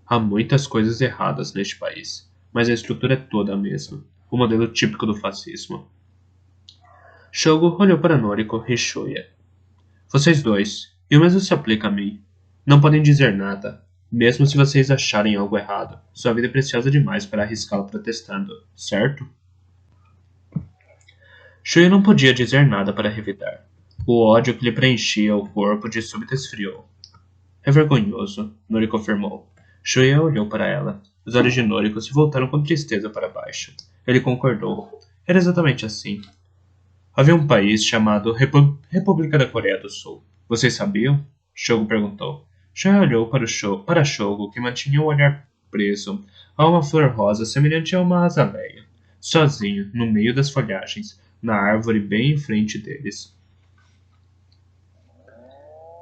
Há muitas coisas erradas neste país, mas a estrutura é toda a mesma. O modelo típico do fascismo. Shogo olhou para Noriko e Shuya. Vocês dois, e o mesmo se aplica a mim, não podem dizer nada, mesmo se vocês acharem algo errado. Sua vida é preciosa demais para arriscá-la protestando, certo? Shuya não podia dizer nada para revidar. O ódio que lhe preenchia o corpo de súbito esfriou. É vergonhoso, Noriko afirmou. Shuya olhou para ela. Os olhos de Noriko se voltaram com tristeza para baixo. Ele concordou. Era exatamente assim. Havia um país chamado República da Coreia do Sul. Vocês sabiam? Shogo perguntou. Shuya olhou para Shogo, que mantinha o olhar preso a uma flor rosa semelhante a uma azaleia. Sozinho, no meio das folhagens, na árvore bem em frente deles.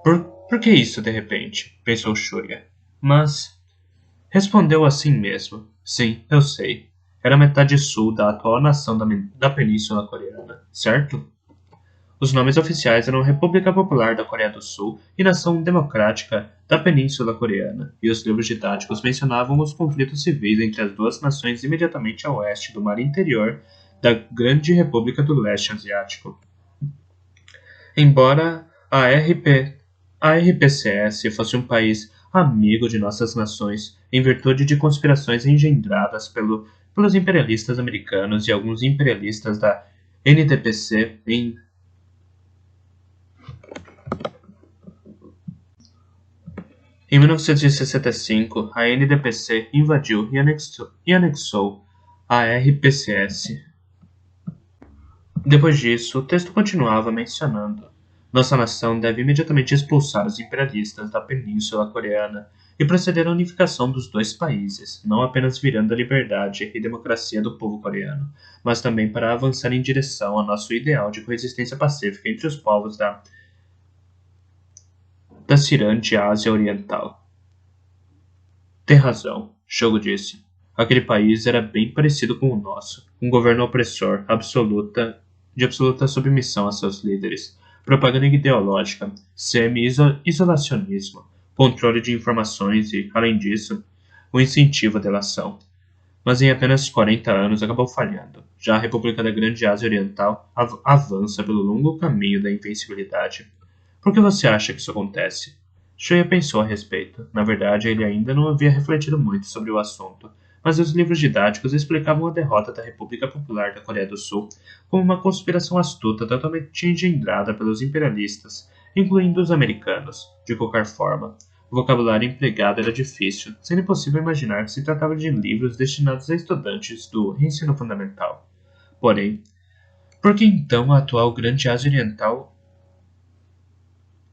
Por que isso de repente? Pensou Shuya. Mas respondeu assim mesmo. Sim, eu sei. Era a metade sul da atual nação da Península Coreana, certo? Os nomes oficiais eram República Popular da Coreia do Sul e Nação Democrática da Península Coreana, e os livros didáticos mencionavam os conflitos civis entre as duas nações imediatamente a oeste do Mar Interior da Grande República do Leste Asiático. Embora a RPCS fosse um país amigo de nossas nações, em virtude de conspirações engendradas pelos imperialistas americanos e alguns imperialistas da NDPC em 1965, a NDPC invadiu e anexou a RPCS. Depois disso, o texto continuava mencionando: nossa nação deve imediatamente expulsar os imperialistas da Península Coreana e proceder à unificação dos dois países, não apenas virando a liberdade e democracia do povo coreano, mas também para avançar em direção ao nosso ideal de coexistência pacífica entre os povos da Cirande Ásia Oriental. Tem razão, Shogo disse. Aquele país era bem parecido com o nosso, um governo opressor, de absoluta submissão a seus líderes, propaganda ideológica, semi-isolacionismo, controle de informações e, além disso, o incentivo à delação. Mas em apenas 40 anos acabou falhando. Já a República da Grande Ásia Oriental avança pelo longo caminho da invencibilidade. Por que você acha que isso acontece? Shuya pensou a respeito. Na verdade, ele ainda não havia refletido muito sobre o assunto, mas os livros didáticos explicavam a derrota da República Popular da Coreia do Sul como uma conspiração astuta totalmente engendrada pelos imperialistas, incluindo os americanos. De qualquer forma, o vocabulário empregado era difícil, sendo impossível imaginar que se tratava de livros destinados a estudantes do ensino fundamental. Porém, por que então a atual Grande Ásia Oriental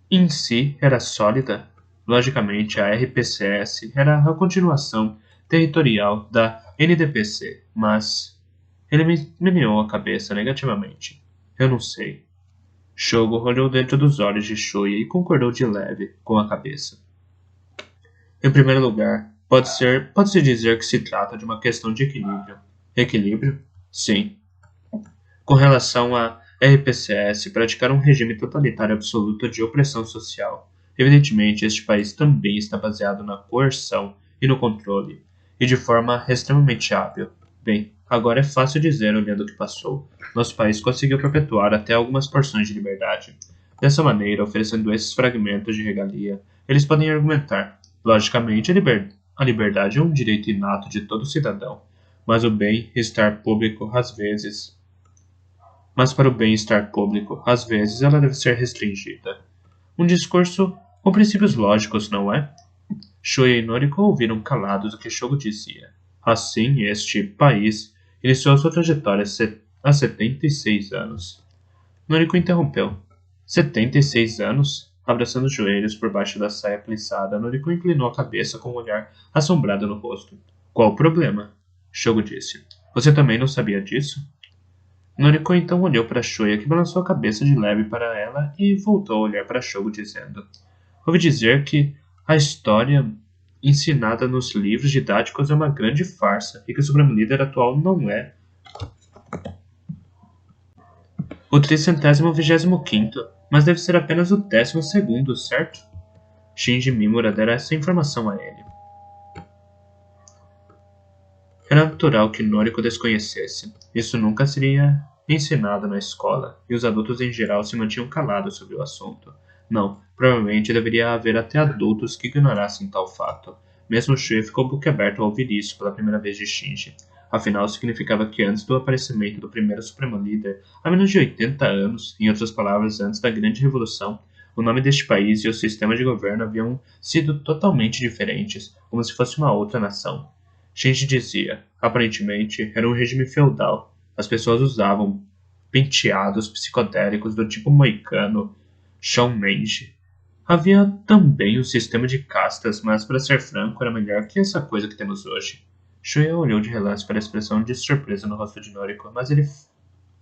em si era sólida? Logicamente, a RPCS era a continuação territorial da NDPC, mas ele meneou a cabeça negativamente. Eu não sei. Shogo olhou dentro dos olhos de Shuya e concordou de leve com a cabeça. Em primeiro lugar, pode-se dizer que se trata de uma questão de equilíbrio. Equilíbrio? Sim. Com relação a RPCS, praticar um regime totalitário absoluto de opressão social. Evidentemente, este país também está baseado na coerção e no controle, e de forma extremamente hábil. Bem, agora é fácil dizer olhando o que passou. Nosso país conseguiu perpetuar até algumas porções de liberdade. Dessa maneira, oferecendo esses fragmentos de regalia, eles podem argumentar. Logicamente, a liberdade é um direito inato de todo cidadão, mas o bem-estar público, para o bem-estar público, às vezes ela deve ser restringida. Um discurso com princípios lógicos, não é? Shuya e Noriko ouviram calados o que Shogo dizia. Assim, este país iniciou sua trajetória há 76 anos. Noriko interrompeu. 76 anos? Abraçando os joelhos por baixo da saia plissada, Noriko inclinou a cabeça com um olhar assombrado no rosto. Qual o problema? Shogo disse. Você também não sabia disso? Noriko então olhou para Shuya, que balançou a cabeça de leve para ela e voltou a olhar para Shogo, dizendo: ouvi dizer que a história ensinada nos livros didáticos é uma grande farsa e que o Supremo Líder atual não é o 325º, mas deve ser apenas o 12º, certo? Shinji Mimura dera essa informação a ele. Era natural que Noriko desconhecesse. Isso nunca seria ensinado na escola, e os adultos em geral se mantinham calados sobre o assunto. Não, provavelmente deveria haver até adultos que ignorassem tal fato. Mesmo Shuya ficou boquiaberto ao ouvir isso pela primeira vez de Shinji. Afinal, significava que antes do aparecimento do primeiro Supremo Líder, há menos de 80 anos, em outras palavras, antes da Grande Revolução, o nome deste país e o sistema de governo haviam sido totalmente diferentes, como se fosse uma outra nação. Shinji dizia, aparentemente, era um regime feudal. As pessoas usavam penteados psicodélicos do tipo moicano, shoumenji. Havia também um sistema de castas, mas, para ser franco, era melhor que essa coisa que temos hoje. Shuya olhou de relance para a expressão de surpresa no rosto de Noriko, mas ele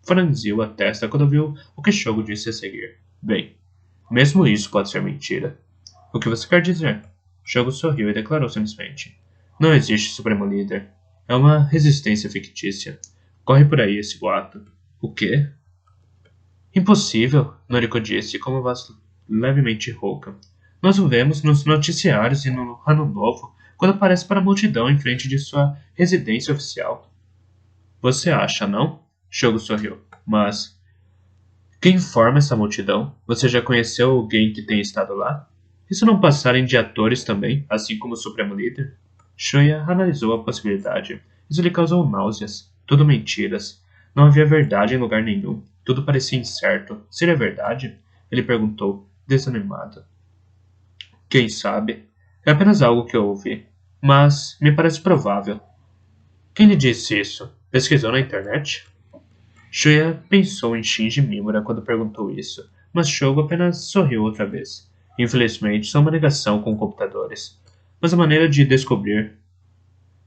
franziu a testa quando viu o que Shogo disse a seguir. Bem, mesmo isso pode ser mentira. O que você quer dizer? Shogo sorriu e declarou simplesmente. Não existe Supremo Líder. É uma resistência fictícia. Corre por aí esse boato. O quê? Impossível, Noriko disse com uma voz levemente rouca. Nós o vemos nos noticiários e no Ano Novo quando aparece para a multidão em frente de sua residência oficial. Você acha, não? Shogo sorriu. Mas quem forma essa multidão? Você já conheceu alguém que tenha estado lá? E se não passarem de atores também, assim como o Supremo Líder? Shuya analisou a possibilidade. Isso lhe causou náuseas. Tudo mentiras. Não havia verdade em lugar nenhum. Tudo parecia incerto. Seria verdade? Ele perguntou, desanimado. Quem sabe? É apenas algo que eu ouvi. Mas me parece provável. Quem lhe disse isso? Pesquisou na internet? Shuya pensou em Shinji Mimura quando perguntou isso, mas Shogo apenas sorriu outra vez. Infelizmente, sou uma negação com computadores. Mas a maneira de descobrir.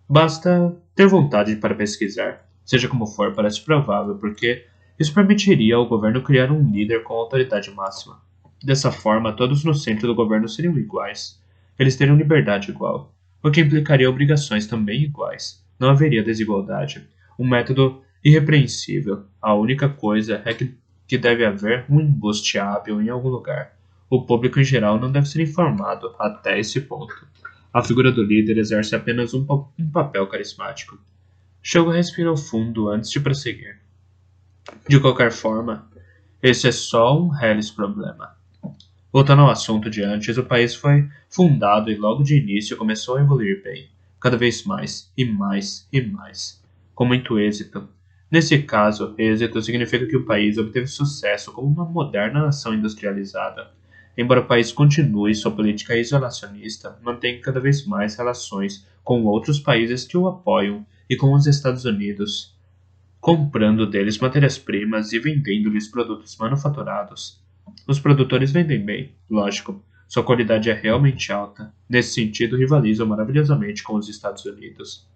Basta ter vontade para pesquisar. Seja como for, parece provável, porque isso permitiria ao governo criar um líder com autoridade máxima. Dessa forma, todos no centro do governo seriam iguais. Eles teriam liberdade igual, o que implicaria obrigações também iguais. Não haveria desigualdade. Um método irrepreensível. A única coisa é que deve haver um embuste hábil em algum lugar. O público em geral não deve ser informado até esse ponto. A figura do líder exerce apenas um papel carismático. Shogo respirou fundo antes de prosseguir. De qualquer forma, esse é só um reles problema. Voltando ao assunto de antes, o país foi fundado e logo de início começou a evoluir bem, cada vez mais, e mais, e mais, com muito êxito. Nesse caso, êxito significa que o país obteve sucesso como uma moderna nação industrializada. Embora o país continue sua política isolacionista, mantém cada vez mais relações com outros países que o apoiam e com os Estados Unidos, comprando deles matérias-primas e vendendo-lhes produtos manufaturados. Os produtores vendem bem, lógico, sua qualidade é realmente alta. Nesse sentido, rivalizam maravilhosamente com os Estados Unidos.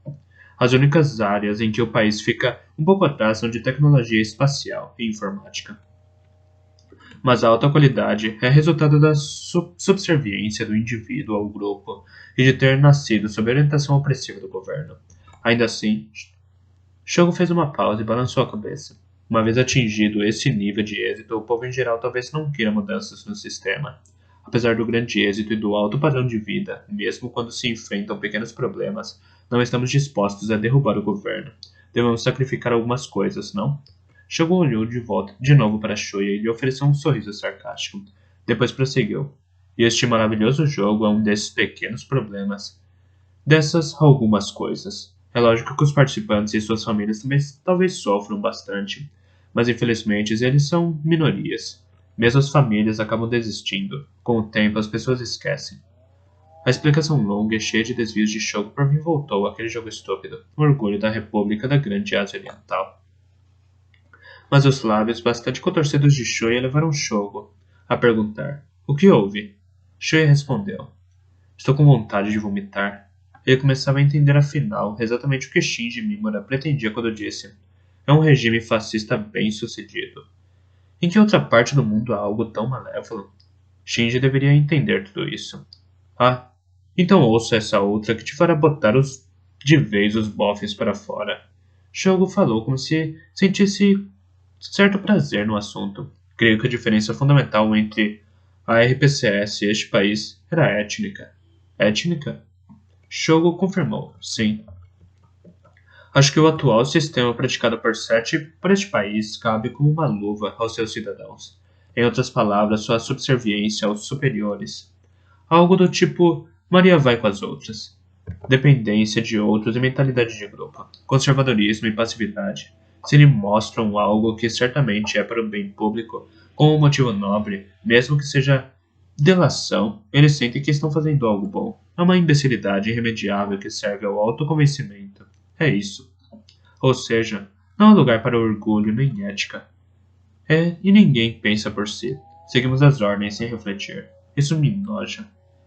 As únicas áreas em que o país fica um pouco atrás são de tecnologia espacial e informática. Mas a alta qualidade é resultado da subserviência do indivíduo ao grupo e de ter nascido sob a orientação opressiva do governo. Ainda assim, Shogo fez uma pausa e balançou a cabeça. Uma vez atingido esse nível de êxito, o povo em geral talvez não queira mudanças no sistema. Apesar do grande êxito e do alto padrão de vida, mesmo quando se enfrentam pequenos problemas, não estamos dispostos a derrubar o governo. Devemos sacrificar algumas coisas, não? Shogo olhou de novo para Shuya e lhe ofereceu um sorriso sarcástico. Depois prosseguiu. E este maravilhoso jogo é um desses pequenos problemas. Dessas algumas coisas. É lógico que os participantes e suas famílias também talvez sofram bastante, mas infelizmente eles são minorias. Mesmo as famílias acabam desistindo. Com o tempo, as pessoas esquecem. A explicação longa e cheia de desvios de Shogo por mim voltou àquele jogo estúpido, o orgulho da República da Grande Ásia Oriental. Mas os lábios bastante contorcidos de Shuya levaram Shogo a perguntar: o que houve? Shuya respondeu: estou com vontade de vomitar. Ele começava a entender afinal exatamente o que Shinji Mimura pretendia quando disse: é um regime fascista bem sucedido. Em que outra parte do mundo há algo tão malévolo? Shinji deveria entender tudo isso. Ah, então ouça essa outra que te fará botar de vez os bofes para fora. Shogo falou como se sentisse certo prazer no assunto. Creio que a diferença fundamental entre a RPCS e este país era étnica. Étnica? Shogo confirmou, sim. Acho que o atual sistema praticado por este país cabe como uma luva aos seus cidadãos. Em outras palavras, sua subserviência aos superiores. Algo do tipo, Maria vai com as outras. Dependência de outros e mentalidade de grupo. Conservadorismo e passividade. Se lhe mostram algo que certamente é para o bem público, com um motivo nobre, mesmo que seja delação, eles sentem que estão fazendo algo bom. É uma imbecilidade irremediável que serve ao autoconvencimento. É isso. Ou seja, não há lugar para orgulho nem ética. E ninguém pensa por si. Seguimos as ordens sem refletir. Isso me noja.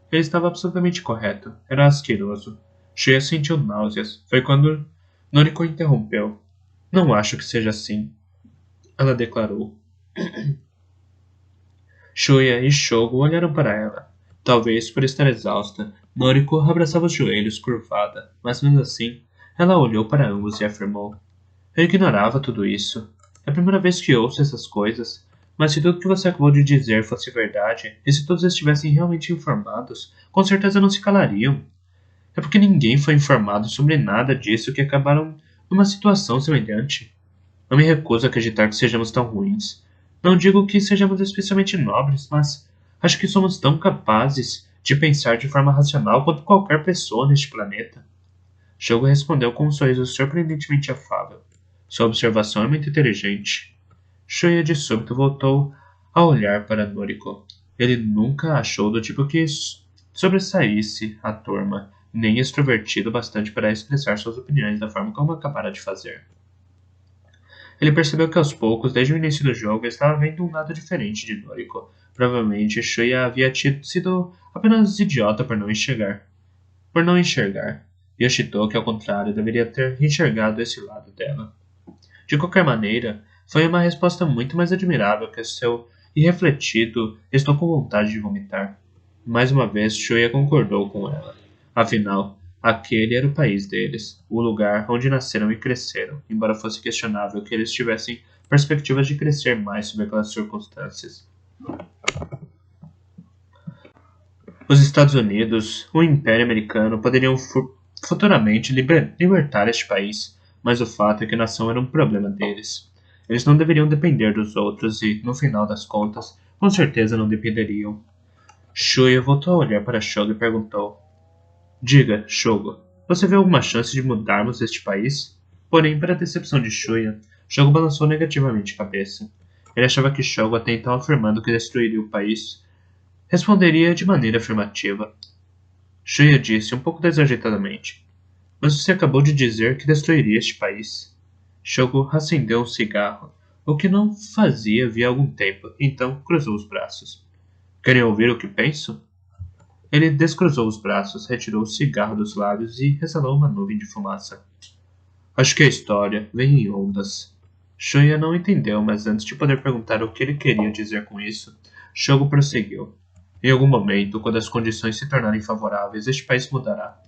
Ele estava absolutamente correto. Era asqueroso. Shuya sentiu náuseas. Foi quando Noriko interrompeu. Não acho que seja assim. ela declarou. Shuya e Shogo olharam para ela. Talvez por estar exausta, Noriko abraçava os joelhos curvada, mas mesmo assim, ela olhou para ambos e afirmou. Eu ignorava tudo isso. É a primeira vez que ouço essas coisas, mas se tudo que você acabou de dizer fosse verdade, e se todos estivessem realmente informados, com certeza não se calariam. É porque ninguém foi informado sobre nada disso que acabaram numa situação semelhante. Não me recuso a acreditar que sejamos tão ruins. Não digo que sejamos especialmente nobres, mas acho que somos tão capazes de pensar de forma racional quanto qualquer pessoa neste planeta. Shogo respondeu com um sorriso surpreendentemente afável. Sua observação é muito inteligente. Shuya de súbito voltou a olhar para Noriko. Ele nunca achou do tipo que sobressaísse a turma, nem extrovertido bastante para expressar suas opiniões da forma como acabara de fazer. Ele percebeu que aos poucos, desde o início do jogo, estava vendo um lado diferente de Noriko. Provavelmente Shuya havia sido apenas idiota por não enxergar. Yoshitoki, ao contrário, deveria ter enxergado esse lado dela. De qualquer maneira, foi uma resposta muito mais admirável que o seu irrefletido estou com vontade de vomitar. Mais uma vez, Shuya concordou com ela. Afinal, aquele era o país deles, o lugar onde nasceram e cresceram, embora fosse questionável que eles tivessem perspectivas de crescer mais sob aquelas circunstâncias. Os Estados Unidos, o Império Americano poderiam futuramente libertar este país, mas o fato é que a nação era um problema deles. Eles não deveriam depender dos outros e, no final das contas, com certeza não dependeriam. Shuya voltou a olhar para Shogo e perguntou. Diga, Shogo, você vê alguma chance de mudarmos este país? Porém, para a decepção de Shuya, Shogo balançou negativamente a cabeça. Ele achava que Shogo, até então afirmando que destruiria o país, responderia de maneira afirmativa. Shuya disse um pouco desajeitadamente. Mas você acabou de dizer que destruiria este país. Shogo acendeu um cigarro, o que não fazia havia algum tempo, então cruzou os braços. Querem ouvir o que penso? Ele descruzou os braços, retirou o cigarro dos lábios e exalou uma nuvem de fumaça. Acho que a história vem em ondas. Shuya não entendeu, mas antes de poder perguntar o que ele queria dizer com isso, Shogo prosseguiu. Em algum momento, quando as condições se tornarem favoráveis, este país mudará.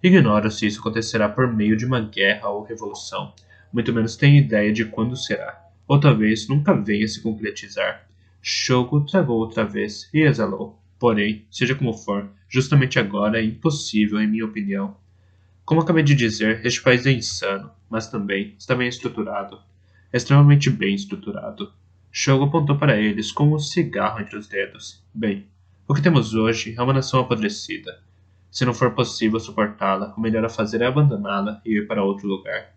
Ignoro se isso acontecerá por meio de uma guerra ou revolução. Muito menos tenho ideia de quando será. Ou talvez nunca venha se concretizar. Shogo travou outra vez e exalou. Porém, seja como for, justamente agora é impossível, em minha opinião. Como acabei de dizer, este país é insano, mas também está bem estruturado. É extremamente bem estruturado. Shogo apontou para eles com um cigarro entre os dedos. Bem, o que temos hoje é uma nação apodrecida. Se não for possível suportá-la, o melhor a fazer é abandoná-la e ir para outro lugar.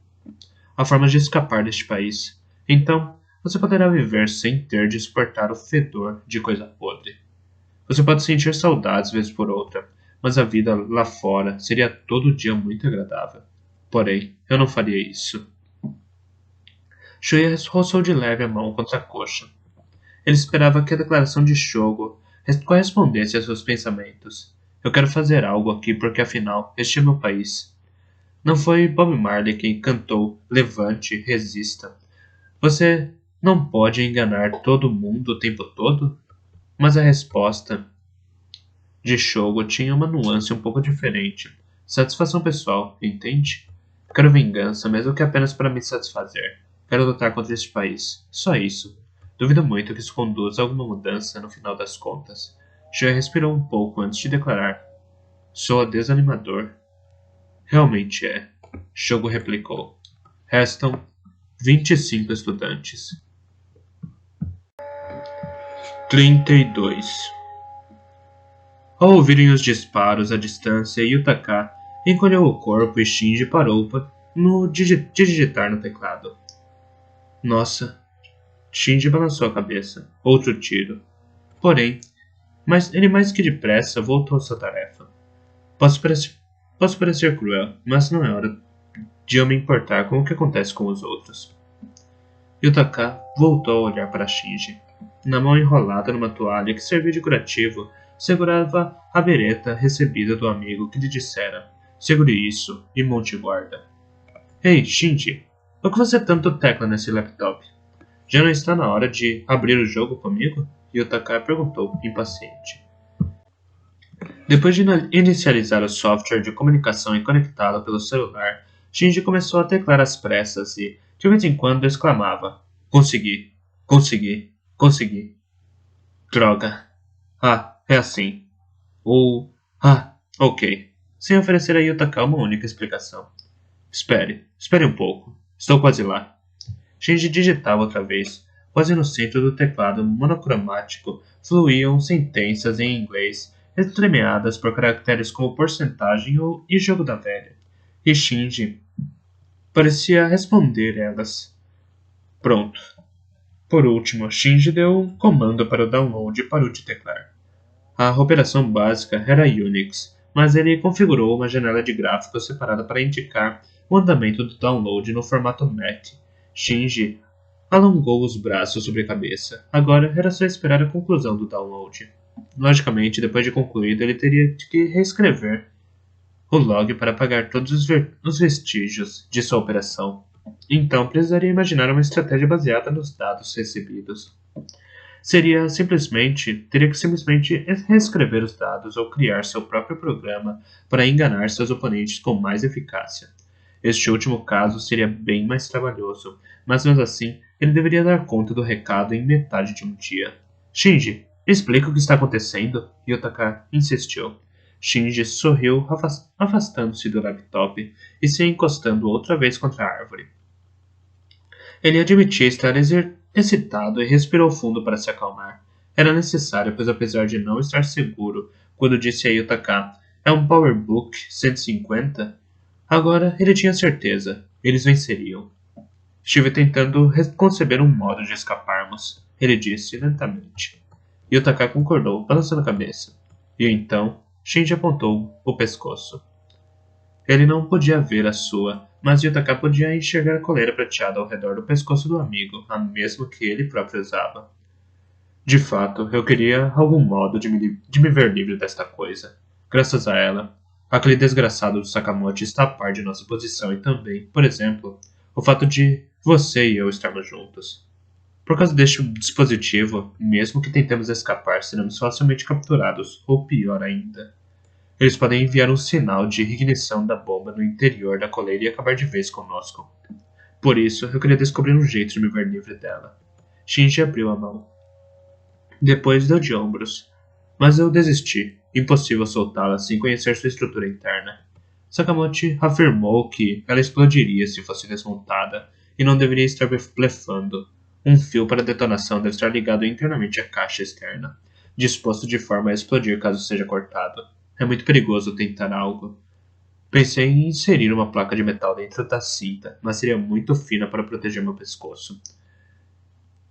Há formas de escapar deste país. Então, você poderá viver sem ter de suportar o fedor de coisa podre. Você pode sentir saudades vez por outra, mas a vida lá fora seria todo dia muito agradável. Porém, eu não faria isso. Shuya roçou de leve a mão contra a coxa. Ele esperava que a declaração de Shogo correspondesse a seus pensamentos. Eu quero fazer algo aqui porque afinal este é meu país. Não foi Bob Marley quem cantou Levante, resista. Você não pode enganar todo mundo o tempo todo? Mas a resposta de Shogo tinha uma nuance um pouco diferente. Satisfação pessoal, entende? Quero vingança, mesmo que apenas para me satisfazer. Quero lutar contra este país. Só isso. Duvido muito que isso conduza a alguma mudança no final das contas. Shuya respirou um pouco antes de declarar. Soa desanimador. Realmente é. Shogo replicou. Restam 25 estudantes. 32. Ao ouvirem os disparos à distância, Yutaka encolheu o corpo e Shinji parou de digitar no teclado. Nossa. Shinji balançou a cabeça. Outro tiro. Porém, ele mais que depressa voltou à sua tarefa. Posso parecer cruel, mas não é hora de eu me importar com o que acontece com os outros. Yutaka voltou a olhar para Shinji. Na mão enrolada numa toalha que serviu de curativo, segurava a bereta recebida do amigo que lhe dissera: segure isso e monte guarda. Ei, Shinji, por que você tanto tecla nesse laptop? Já não está na hora de abrir o jogo comigo? Yutaka perguntou, impaciente. Depois de inicializar o software de comunicação e conectá-lo pelo celular, Shinji começou a teclar às pressas e, de vez em quando, exclamava: Consegui, consegui, consegui. Droga. Ah, é assim. Ou. Ah, ok. Sem oferecer a Yutaka uma única explicação. Espere um pouco. Estou quase lá. Shinji digitava outra vez. Quase no centro do teclado monocromático fluíam sentenças em inglês, entremeadas por caracteres como porcentagem e jogo da velha. E Shinji parecia responder elas. Pronto. Por último, Shinji deu um comando para o download e parou de teclar. A operação básica era Unix, mas ele configurou uma janela de gráficos separada para indicar o andamento do download no formato MAT. Shinji alongou os braços sobre a cabeça. Agora era só esperar a conclusão do download. Logicamente, depois de concluído, ele teria que reescrever o log para apagar todos os vestígios de sua operação. Então, precisaria imaginar uma estratégia baseada nos dados recebidos. Teria que simplesmente reescrever os dados ou criar seu próprio programa para enganar seus oponentes com mais eficácia. Este último caso seria bem mais trabalhoso, mas mesmo assim, ele deveria dar conta do recado em metade de um dia. Shinji, explica o que está acontecendo? Yutaka insistiu. Shinji sorriu, afastando-se do laptop e se encostando outra vez contra a árvore. Ele admitia estar excitado e respirou fundo para se acalmar. Era necessário, pois apesar de não estar seguro quando disse a Yutaka, é um PowerBook 150? Agora ele tinha certeza, eles venceriam. Estive tentando conceber um modo de escaparmos, ele disse lentamente. Yutaka concordou, balançando a cabeça. E então, Shinji apontou o pescoço. Ele não podia ver a sua, mas Yutaka podia enxergar a coleira prateada ao redor do pescoço do amigo, a mesma que ele próprio usava. De fato, eu queria algum modo de me ver livre desta coisa. Graças a ela, aquele desgraçado do Sakamoto está a par de nossa posição e também, por exemplo, o fato de você e eu estarmos juntos. Por causa deste dispositivo, mesmo que tentemos escapar, seremos facilmente capturados, ou pior ainda. Eles podem enviar um sinal de ignição da bomba no interior da coleira e acabar de vez conosco. Por isso, eu queria descobrir um jeito de me ver livre dela. Shinji abriu a mão. Depois deu de ombros. Mas eu desisti. Impossível soltá-la sem conhecer sua estrutura interna. Sakamoto afirmou que ela explodiria se fosse desmontada e não deveria estar blefando. Um fio para detonação deve estar ligado internamente à caixa externa, disposto de forma a explodir caso seja cortado. É muito perigoso tentar algo. Pensei em inserir uma placa de metal dentro da cinta, mas seria muito fina para proteger meu pescoço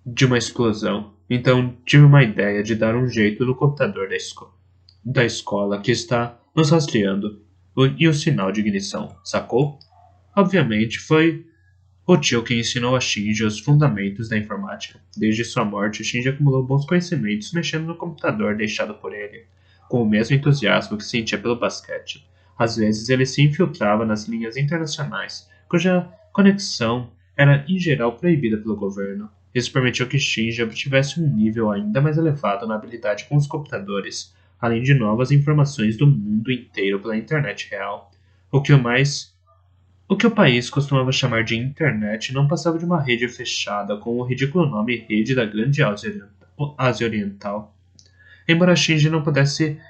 de uma explosão. Então tive uma ideia de dar um jeito no computador da escola que está nos rastreando e o sinal de ignição, sacou? Obviamente foi o tio que ensinou a Shinji os fundamentos da informática. Desde sua morte, Shinji acumulou bons conhecimentos mexendo no computador deixado por ele, com o mesmo entusiasmo que sentia pelo basquete. Às vezes ele se infiltrava nas linhas internacionais, cuja conexão era em geral proibida pelo governo. Isso permitiu que Shinji obtivesse um nível ainda mais elevado na habilidade com os computadores, além de novas informações do mundo inteiro pela internet real. O que o país costumava chamar de internet não passava de uma rede fechada com o ridículo nome Rede da Grande Ásia Oriental. Embora Shinji não pudesse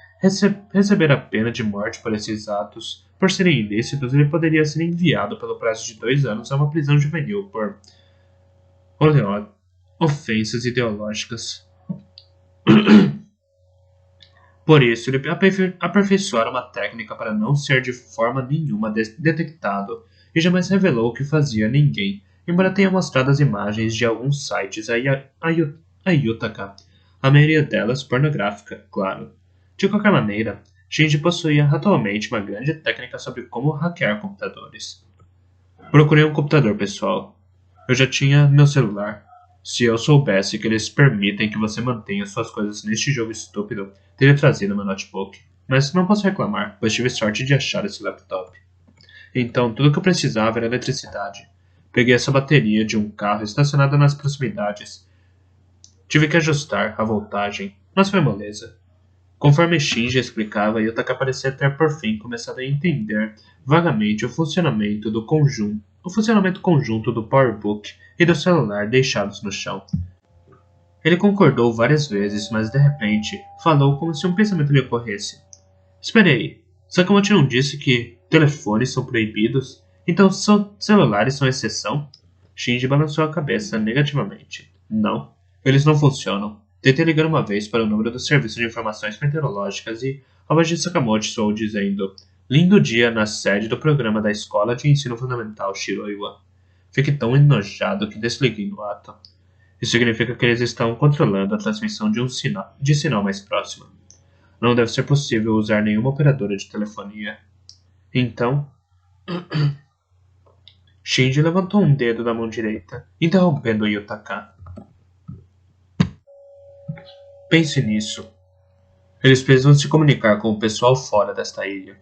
receber a pena de morte por esses atos, por serem ilícitos, ele poderia ser enviado pelo prazo de 2 anos a uma prisão juvenil por ofensas ideológicas. Por isso, ele aperfeiçoara uma técnica para não ser de forma nenhuma detectado e jamais revelou o que fazia a ninguém, embora tenha mostrado as imagens de alguns sites a Yutaka, a maioria delas pornográfica, claro. De qualquer maneira, Shinji possuía atualmente uma grande técnica sobre como hackear computadores. Procurei um computador pessoal. Eu já tinha meu celular. Se eu soubesse que eles permitem que você mantenha suas coisas neste jogo estúpido, teria trazido meu notebook. Mas não posso reclamar, pois tive sorte de achar esse laptop. Então, tudo o que eu precisava era eletricidade. Peguei essa bateria de um carro estacionado nas proximidades. Tive que ajustar a voltagem, mas foi moleza. Conforme Shinji explicava, Yutaka parecia ter por fim começado a entender vagamente o funcionamento conjunto do PowerBook e do celular deixados no chão. Ele concordou várias vezes, mas de repente falou como se um pensamento lhe ocorresse. Espere aí, Sakamoto não disse que telefones são proibidos? Então celulares são exceção? Shinji balançou a cabeça negativamente. Não, eles não funcionam. Tentei ligar uma vez para o número do Serviço de Informações Meteorológicas e a voz de Sakamoto soou dizendo: Lindo dia na sede do programa da Escola de Ensino Fundamental Shiroiwa. Fiquei tão enojado que desliguei no ato. Isso significa que eles estão controlando a transmissão de sinal mais próximo. Não deve ser possível usar nenhuma operadora de telefonia. Então, Shinji levantou um dedo da mão direita, interrompendo Yutaka. Pense nisso. Eles precisam se comunicar com o pessoal fora desta ilha.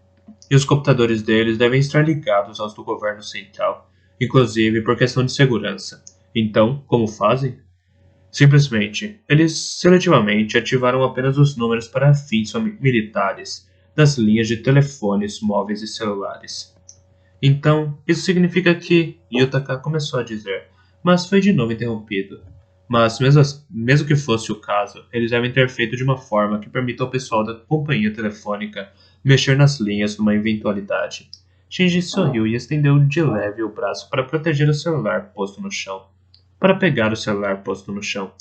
E os computadores deles devem estar ligados aos do governo central, inclusive por questão de segurança. Então, como fazem? Simplesmente, eles seletivamente ativaram apenas os números para fins militares das linhas de telefones móveis e celulares. Então, isso significa que Yutaka começou a dizer, mas foi de novo interrompido. Mas, mesmo que fosse o caso, eles devem ter feito de uma forma que permita ao pessoal da companhia telefônica mexer nas linhas numa eventualidade. Shinji sorriu e estendeu de leve o braço para proteger o celular posto no chão. Para pegar o celular posto no chão.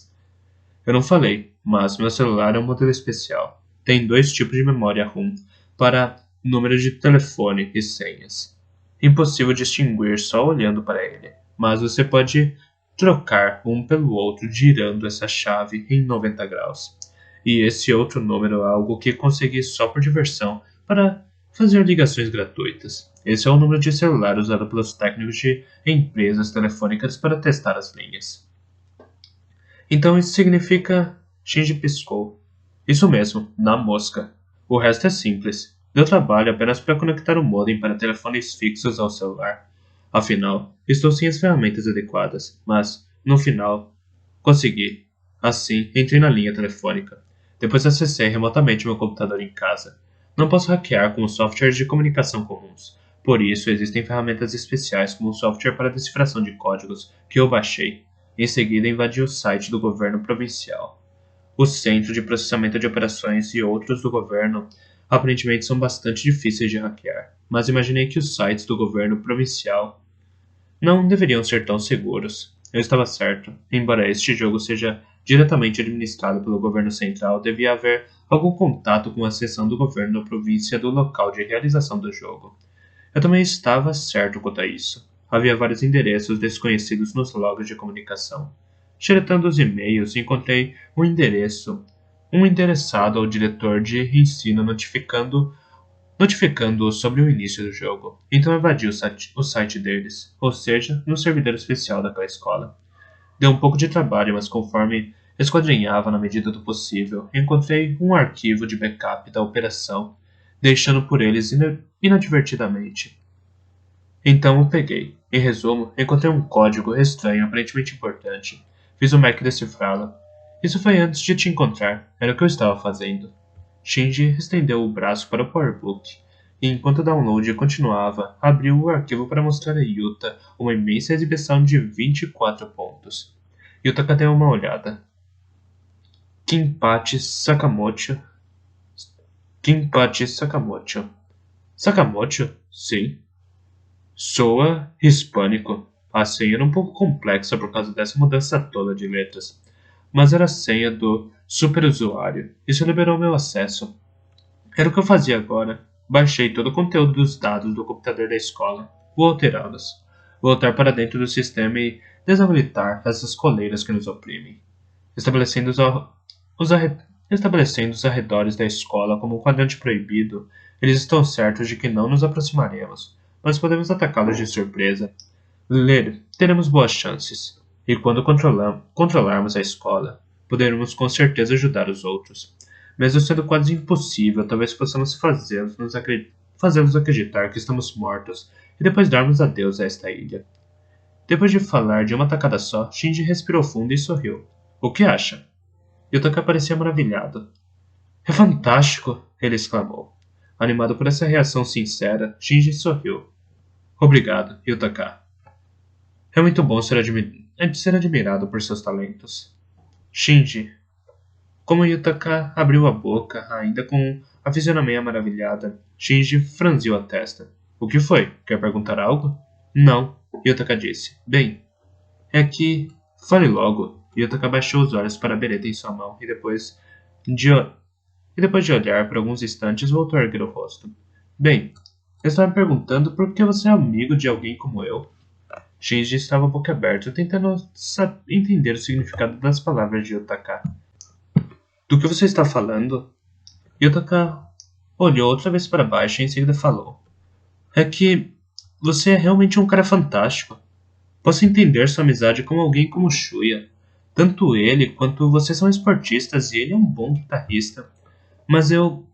Eu não falei, mas meu celular é um modelo especial. Tem 2 tipos de memória ROM para números de telefone e senhas. Impossível distinguir só olhando para ele, mas você pode trocar um pelo outro girando essa chave em 90 graus. E esse outro número é algo que consegui só por diversão para fazer ligações gratuitas. Esse é o número de celular usado pelos técnicos de empresas telefônicas para testar as linhas. Então isso significa... Shinji piscou. Isso mesmo, na mosca. O resto é simples. Deu trabalho apenas para conectar o modem para telefones fixos ao celular. Afinal, estou sem as ferramentas adequadas, mas, no final, consegui. Assim, entrei na linha telefônica. Depois acessei remotamente meu computador em casa. Não posso hackear com os softwares de comunicação comuns. Por isso, existem ferramentas especiais como um software para decifração de códigos que eu baixei. Em seguida, invadi o site do governo provincial. O Centro de Processamento de Operações e outros do governo aparentemente são bastante difíceis de hackear, mas imaginei que os sites do governo provincial não deveriam ser tão seguros. Eu estava certo. Embora este jogo seja diretamente administrado pelo governo central, devia haver algum contato com a seção do governo da província do local de realização do jogo. Eu também estava certo quanto a isso. Havia vários endereços desconhecidos nos logs de comunicação. Xeretando os e-mails, encontrei um endereçado ao diretor de ensino notificando-o sobre o início do jogo. Então evadi o site deles, ou seja, no servidor especial daquela escola. Deu um pouco de trabalho, mas conforme esquadrinhava na medida do possível, encontrei um arquivo de backup da operação, deixando por eles inadvertidamente. Então o peguei. Em resumo, encontrei um código estranho aparentemente importante. Fiz o Mac decifrá-lo. Isso foi antes de te encontrar. Era o que eu estava fazendo. Shinji estendeu o braço para o PowerBook, e enquanto o download continuava, abriu o arquivo para mostrar a Yuta uma imensa exibição de 24 pontos. Yutaka deu uma olhada. Kinpachi Sakamoto. Kinpachi Sakamoto. Sakamoto? Sim. Soa hispânico. A senha era um pouco complexa por causa dessa mudança toda de letras, mas era a senha do superusuário. Isso liberou meu acesso. Era o que eu fazia agora. Baixei todo o conteúdo dos dados do computador da escola. Vou alterá-los. Voltar para dentro do sistema e desabilitar essas coleiras que nos oprimem. Estabelecendo os arredores da escola como um quadrante proibido, eles estão certos de que não nos aproximaremos, mas podemos atacá-los de surpresa. Teremos boas chances. E quando controlarmos a escola, poderemos com certeza ajudar os outros. Mesmo sendo quase impossível, talvez possamos fazê-los acreditar que estamos mortos e depois darmos adeus a esta ilha. Depois de falar de uma tacada só, Shinji respirou fundo e sorriu. O que acha? Yutaka parecia maravilhado. É fantástico! Ele exclamou. Animado por essa reação sincera, Shinji sorriu. Obrigado, Yutaka. É muito bom ser admirado por seus talentos. Shinji. Como Yutaka abriu a boca, ainda com a fisionomia maravilhada, Shinji franziu a testa. O que foi? Quer perguntar algo? Não, Yutaka disse. Bem, é que... Fale logo. Yutaka baixou os olhos para a bereta em sua mão e depois de olhar por alguns instantes voltou a erguer o rosto. Bem, eu estava me perguntando por que você é amigo de alguém como eu. Shinji estava boquiaberto, tentando entender o significado das palavras de Yutaka. Do que você está falando? Yutaka olhou outra vez para baixo e em seguida falou. É que você é realmente um cara fantástico. Posso entender sua amizade com alguém como Shuya. Tanto ele quanto você são esportistas e ele é um bom guitarrista. Mas eu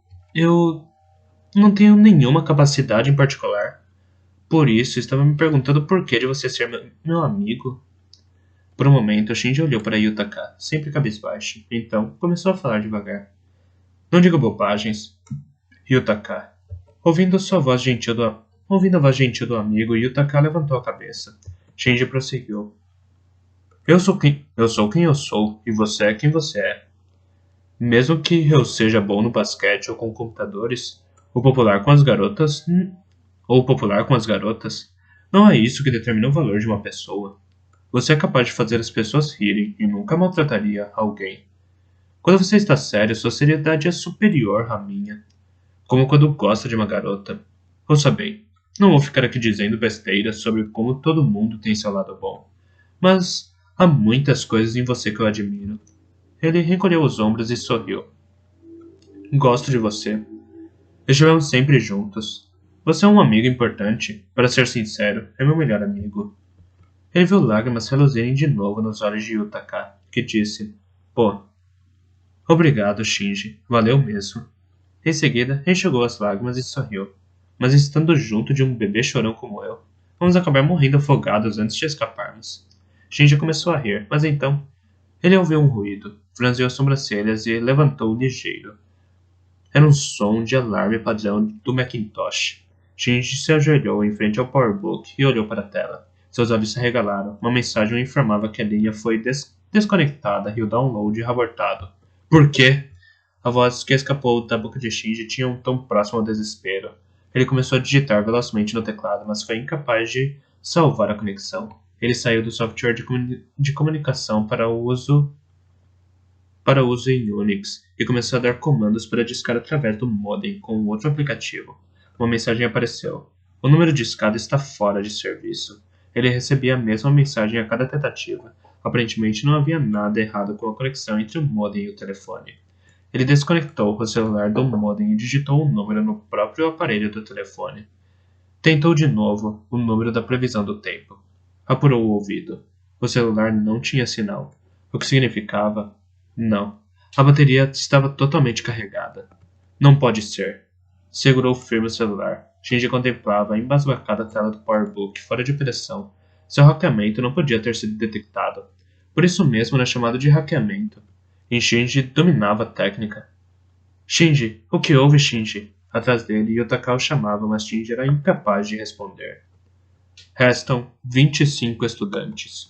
não tenho nenhuma capacidade em particular. Por isso, estava me perguntando por que de você ser meu amigo. Por um momento, Shinji olhou para Yutaka, sempre cabisbaixo. Então, começou a falar devagar. Não diga bobagens. Yutaka. Ouvindo a voz gentil do amigo, Yutaka levantou a cabeça. Shinji prosseguiu. Eu sou quem eu sou, e você é quem você é. Mesmo que eu seja bom no basquete ou com computadores, ou popular com as garotas, não é isso que determina o valor de uma pessoa. Você é capaz de fazer as pessoas rirem e nunca maltrataria alguém. Quando você está sério, sua seriedade é superior à minha. Como quando gosta de uma garota. Ouça bem, não vou ficar aqui dizendo besteiras sobre como todo mundo tem seu lado bom. Mas há muitas coisas em você que eu admiro. Ele recolheu os ombros e sorriu. Gosto de você. Estivemos sempre juntos. Você é um amigo importante. Para ser sincero, é meu melhor amigo. Ele viu lágrimas reluzirem de novo nos olhos de Yutaka, que disse, Pô, obrigado, Shinji. Valeu mesmo. Em seguida, enxugou as lágrimas e sorriu. Mas estando junto de um bebê chorão como eu, vamos acabar morrendo afogados antes de escaparmos. Shinji começou a rir, mas então ele ouviu um ruído, franziu as sobrancelhas e levantou ligeiro. Era um som de alarme padrão do Macintosh. Shinji se ajoelhou em frente ao PowerBook e olhou para a tela. Seus olhos se arregalaram. Uma mensagem o informava que a linha foi desconectada e o download abortado. Por quê? A voz que escapou da boca de Shinji tinha um tom próximo ao desespero. Ele começou a digitar velozmente no teclado, mas foi incapaz de salvar a conexão. Ele saiu do software de comunicação para uso em Unix e começou a dar comandos para discar através do modem com outro aplicativo. Uma mensagem apareceu. O número de escada está fora de serviço. Ele recebia a mesma mensagem a cada tentativa. Aparentemente não havia nada errado com a conexão entre o modem e o telefone. Ele desconectou o celular do modem e digitou o número no próprio aparelho do telefone. Tentou de novo o número da previsão do tempo. Apurou o ouvido. O celular não tinha sinal. O que significava... Não. A bateria estava totalmente carregada. Não pode ser. Segurou firme o celular. Shinji contemplava a embasbacada tela do PowerBook fora de pressão. Seu hackeamento não podia ter sido detectado. Por isso mesmo era chamado de hackeamento. E Shinji dominava a técnica. Shinji, o que houve, Shinji? Atrás dele, Yutaka o chamava, mas Shinji era incapaz de responder. Restam 25 estudantes.